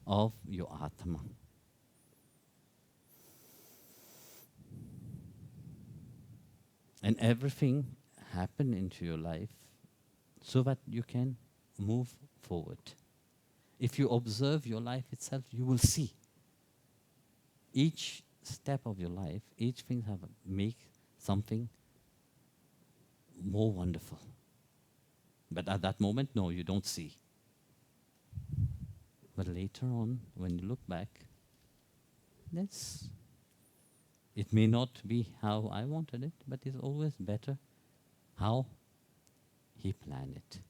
of your Atma. And everything happen into your life so that you can move forward. If you observe your life itself, you will see each step of your life, each thing have make something more wonderful. But at that moment, no, you don't see. But later on, when you look back, it may not be how I wanted it, but it's always better how he planned it.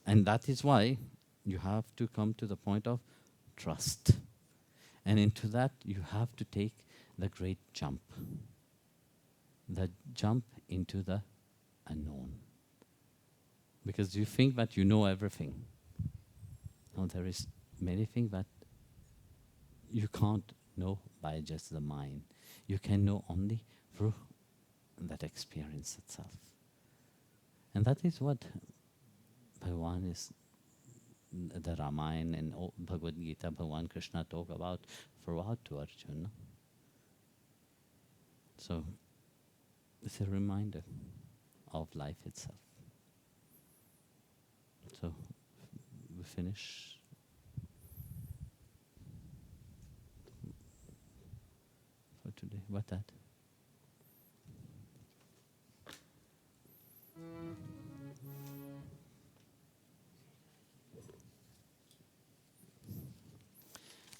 And that is why you have to come to the point of trust. And into that, you have to take the great jump. The jump into the unknown. Because you think that you know everything. Now there is many things that you can't know by just the mind. You can know only through that experience itself. And that is what Bhagavan is, the Ramayana and Bhagavad Gita, Bhagavan Krishna talk about throughout to Arjuna. So it's a reminder of life itself. So we finish. For today. What that?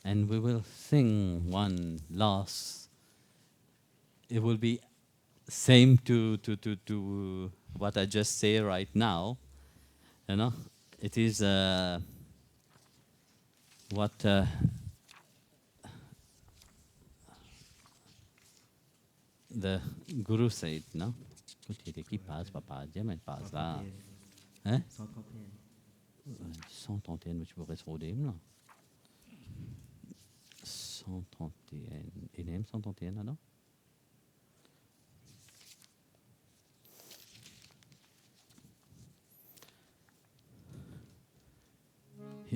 And we will sing one last. It will be same to what I just say right now. It is what the Guru said, no? Hein? 131, mais tu pourrais se rôder, là. 131. Il aime 131, alors?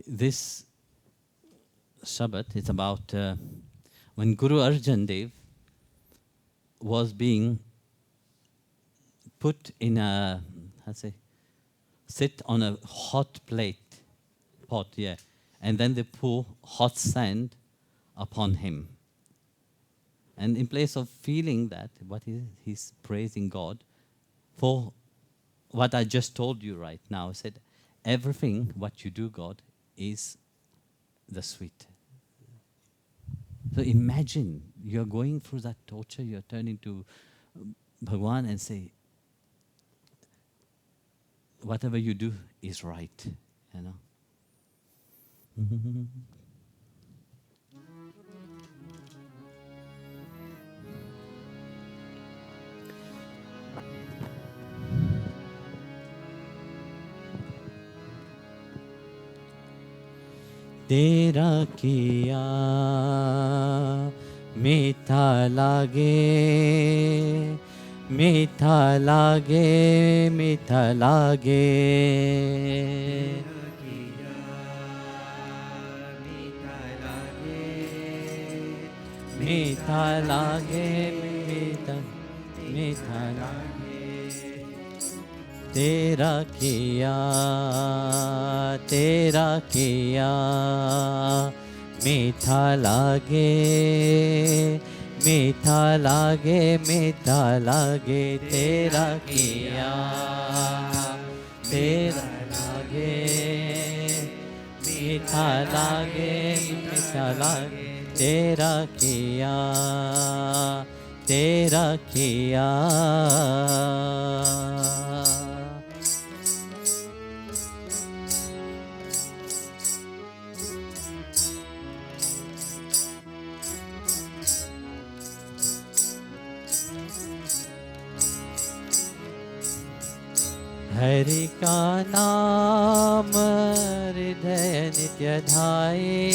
This Shabbat is about when Guru Arjan Dev was being put in a, sit on a hot pot, and then they pour hot sand upon him. And in place of feeling that, he's praising God for what I just told you right now. I said, everything what you do, God, is the sweet. So imagine you're going through that torture, you're turning to Bhagwan and say, whatever you do is right, तेरा किया मीठा लागे मीठा लागे मीठा लागे मीठा लागे मीठा मीठा लागे तेरा किया मीठा लागे मीठा लागे मीठा लागे तेरा किया तेरा लागे मीठा लागे मीठा लागे तेरा किया हरि का नाम हृदय नित्य ध्याये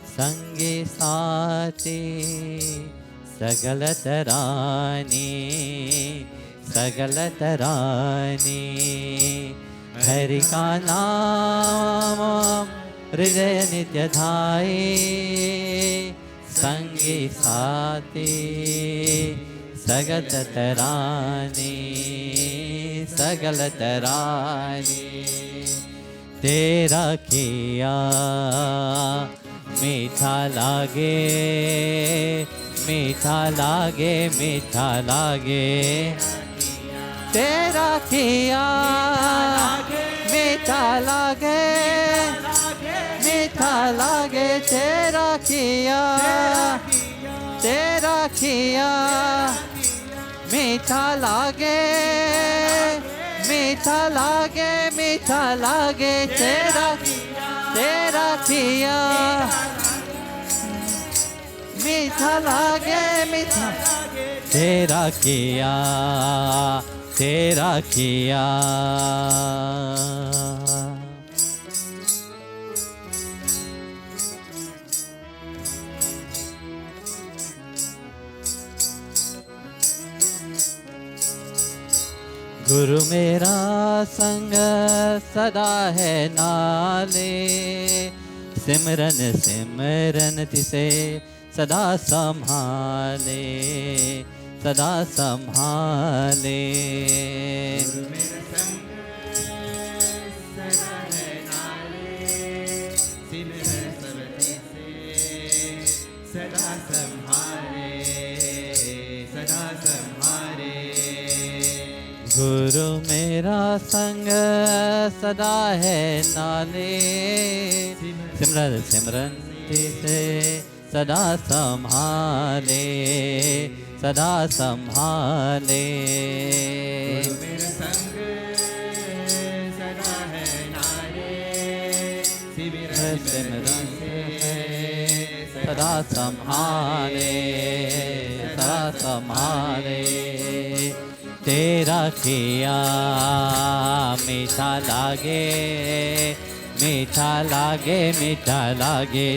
संगे साथी सगल तरानी हरि का नाम हृदय नित्य ध्याये संगे साथी सगल तरानी तेरा किया मीठा लागे मीठा लागे मीठा लागे तेरा किया मीठा लागे मीठा लागे तेरा किया मीठा लागे मीठा लागे मीठा लागे तेरा किया मीठा लागे मीठा तेरा किया गुरु मेरा संग सदा है नाले सिमरन सिमरन तिसे सदा संभाले सदा संभाले सदा संभाले सदा संभाले गुरु मेरा संग सदा है नाले सिमरन सिमरन से सदा संभाले सदा संभाले मेरा संग सदा है नाले सिमरन सदा संभाले सदा संभाले तेरा किया मीठा लागे मीठा लागे मीठा लागे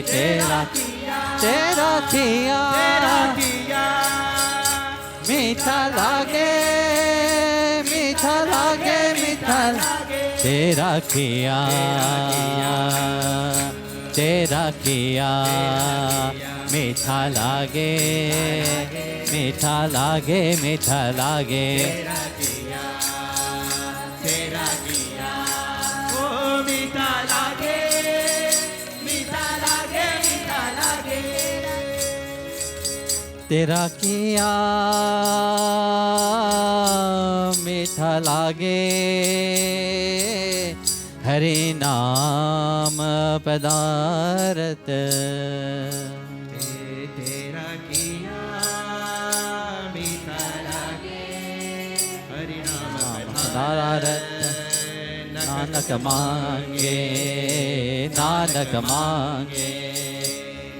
तेरा किया मीठा लागे मीठा लागे मीठा तेरा किया मीठा लागे मीठा लागे मीठा लागे तेरा किया ओ मीठा लागे मीठा लागे मीठा लागे तेरा किया मीठा लागे हरि नाम पदारत तेरा किया मीठा लागे हरि नाम पदारत नानक मांगे नानक मांगे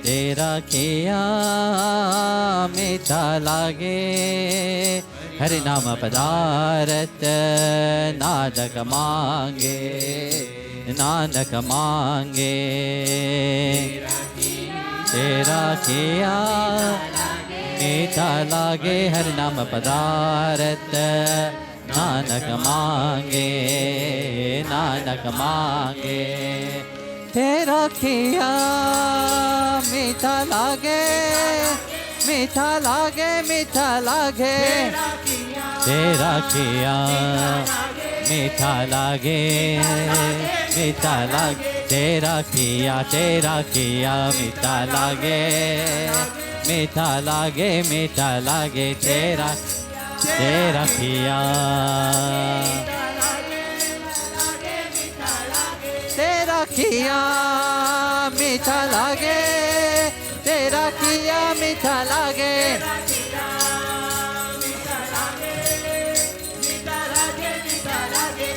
तेरा किया मीठा लागे हरि नाम पदारत नानक मांगे नानक मांगे तेरा किया मीठा लागे हरि नाम पदारत नानक मांगे नानक मांगे तेरा किया मीठा लागे, मीठा लागे, मीठा लागे, तेरा किया मीठा लागे, मीठा लागे, तेरा किया मीठा लागे, मीठा लागे, मीठा लागे, तेरा किया, तेरा किया मीठा लागे, तेरा किया मीठा लागे,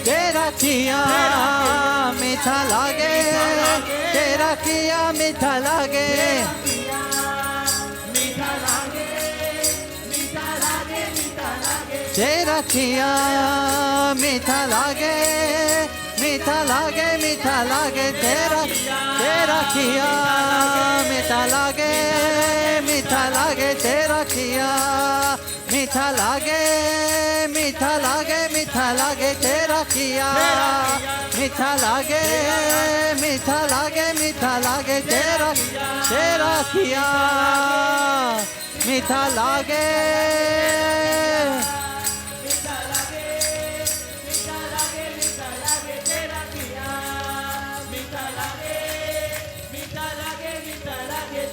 तेरा किया मीठा लागे, तेरा किया मीठा लागे, तेरा किया मीठा लागे, मीठा लागे, मीठा लागे, तेरा किया मीठा लागे, मीठा लागे, तेरा किया मीठा लागे, मीठा लागे, मीठा लागे, तेरा किया मीठा लागे, मीठा लागे, मीठा लागे,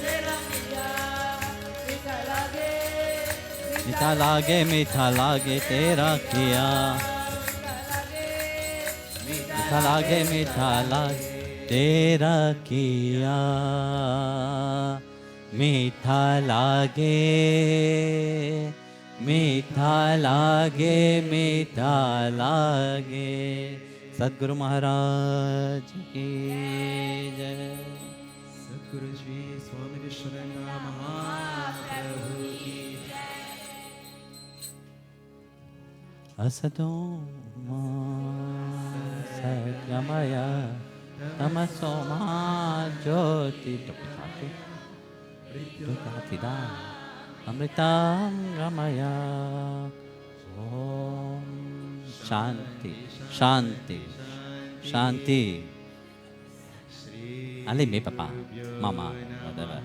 तेरा किया मीठा लागे, मीठा लागे, मीठा लागे, तेरा किया मीठा लागे, मीठा लागे, तेरा किया मीठा लागे, मीठा लागे, मीठा लागे। सद्गुरु महाराज की जय। सद्गुरु श्री स्वामी विश्वानंद महाप्रभु की असतो मा सद्गमय तमसो मा ज्योति प्रकाशिता अमृतं गमय। ओम शांति शांति शांति। Ali me papa, mama, whatever.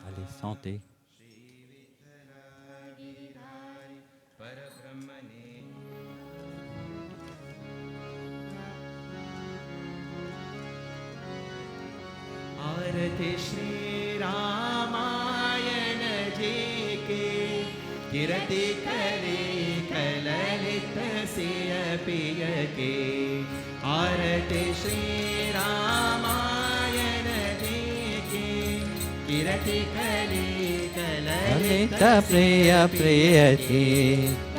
Allez, santé. आरती श्री रामायण जी के कीर्ति करे कललित सिय पिय के। आरती श्री रामायण जी के कीर्ति करे कललित प्रिय प्रियति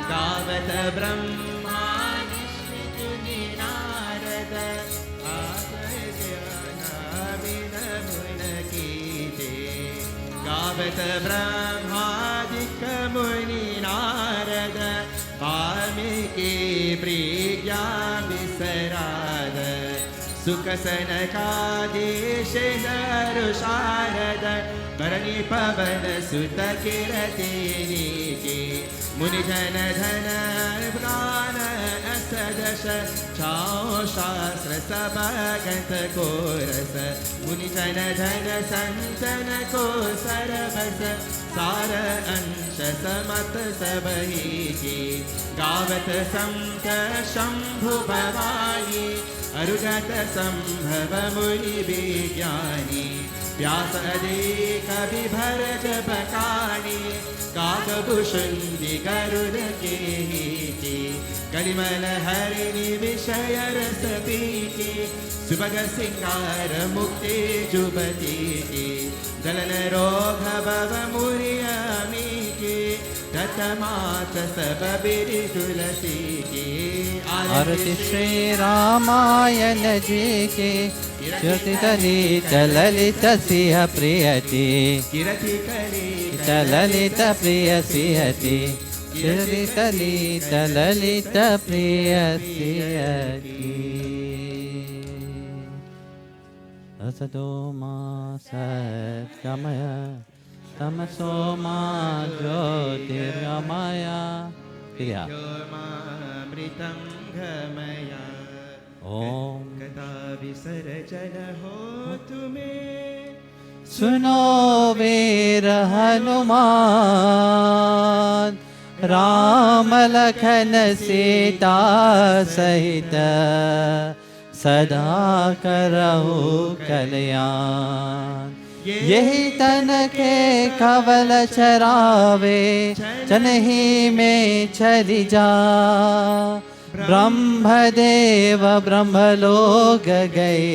गावत ब्रह्मा निश्चित नारद गावत ब्रह्मादिक मुनि नारद वाल्मीकि प्रज्ञा विसराद सुख सनकादेश शारद भरणी पवन सुत कीर्ति के। मुनि जन धन प्राण असदश छाओ शास्त्र सब गंत को रस। मुनि जन धन संतन को सरबस सार अंश समत सबही की। गावत संत शंभु भवाई अरुगत संभव मुनि विज्ञानी। व्यास अदेक विभर जब कानी काकभूषुंडि गरुड़ के। कलिमल हरिणि विषय रस पीके सुभग सिंगार मुक्ति जुबती के। दलन रोग भव मुरियामी के ततमात सब बिरि तुलसी के। आरती श्री रामायण जी की कीर्ति ललित ललित सिंह प्रियति कीर्ति करे ललित प्रिय सिंहति कीर्ति ललित ललित प्रिय सिंहति। Asado ma satgamaya tamaso ma jyotirgamaya. Mritam ghamaya. Om Kata visarjana hotu me. सुनो वीर हनुमान राम लखन सीता सहित सदा करहु कल्याण। यही तन के कवल चरावे जनहि में चली जा। ब्रह्मदेव ब्रह्मलोक गए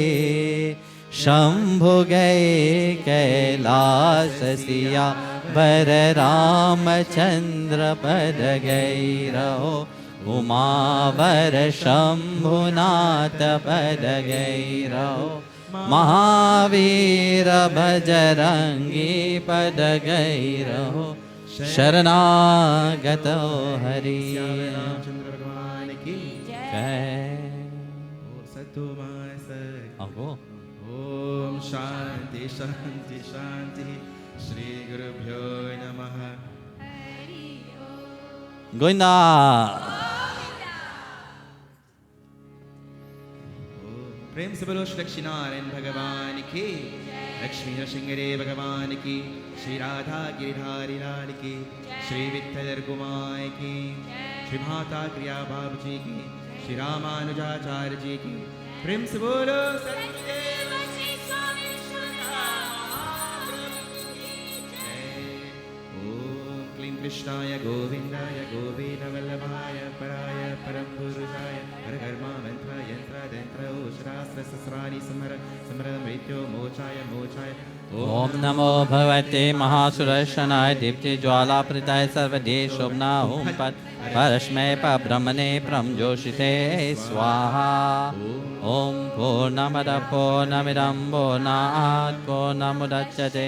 शंभु गए कैलाश सिया वर रामचंद्र पद गई रहो। उमावर शंभुनाथ पद गई रहो। महावीर बजरंगी पद गई रहो। शरणागत हरि रामचंद्र भगवान की जय। सतुमास अगो ओम शांति शांति शांति। श्री गुरुभ्यो नमः। गोविंदा। प्रेम से बोलो श्री लक्ष्मीनारायण भगवान की। लक्ष्मी नरसिंहरे भगवान की। श्री राधा गिरिधारी लाल की। श्री विठ्ठल रुक्माई की। श्री माता क्रिया बाबू जी की। श्री रामानुजाचार्य जी की। प्रेम से बोलो सतगुरुदेव श्री स्वामी ओम क्लीं कृष्णाय गोविंदाय गोविंदवल्लभाय पराय परम पुरुषाय हर कर्मा मंत्र यंत्र तंत्र शास्त्र सहस्राणि समर समर मृत्यो मोचाय मोचाय। ओम नमो भगवते महासुरशनाय दीप्ति ज्वालाप्रदाय सर्वदेश शोभना ओम पद परस्मै ब्रह्मणे परम जोषिते स्वाहा। ओम पूर्णमद पूर्णमिदं पूर्णात् पूर्णमुदच्यते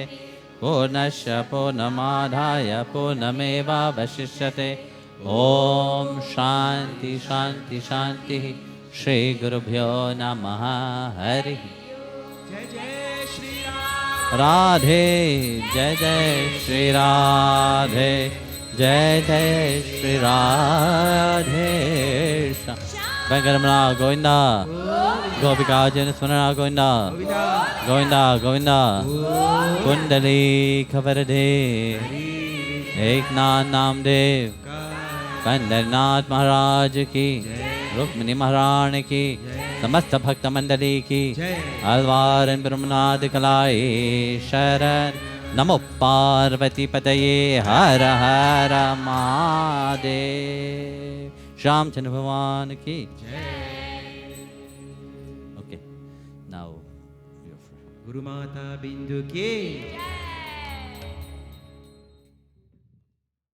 पूर्णस्य पूर्णमादाय पूर्णमेवावशिष्यते। ओम शांति शांति शांति। श्री गुरुभ्यो नमः। हरि जय जय श्री राम। राधे जय जय श्री राधे जय जय श्री राधे। वेंकटरमण गोविंदा। गोपिका जन सुनना गोविंदा गोविंदा गोविंदा। कुंडली खबर दे एकनाथ नामदेव पंडरनाथ महाराज की। रुक्मिणी महारानी की। समस्त भक्त मंडली की। अलवार ब्रह्मनाथ कलाई शरण। नमो पार्वती पतये हर हर महादेव। श्यामचंद्र भगवान की। ओके नाउ गुरु माता बिंदु की।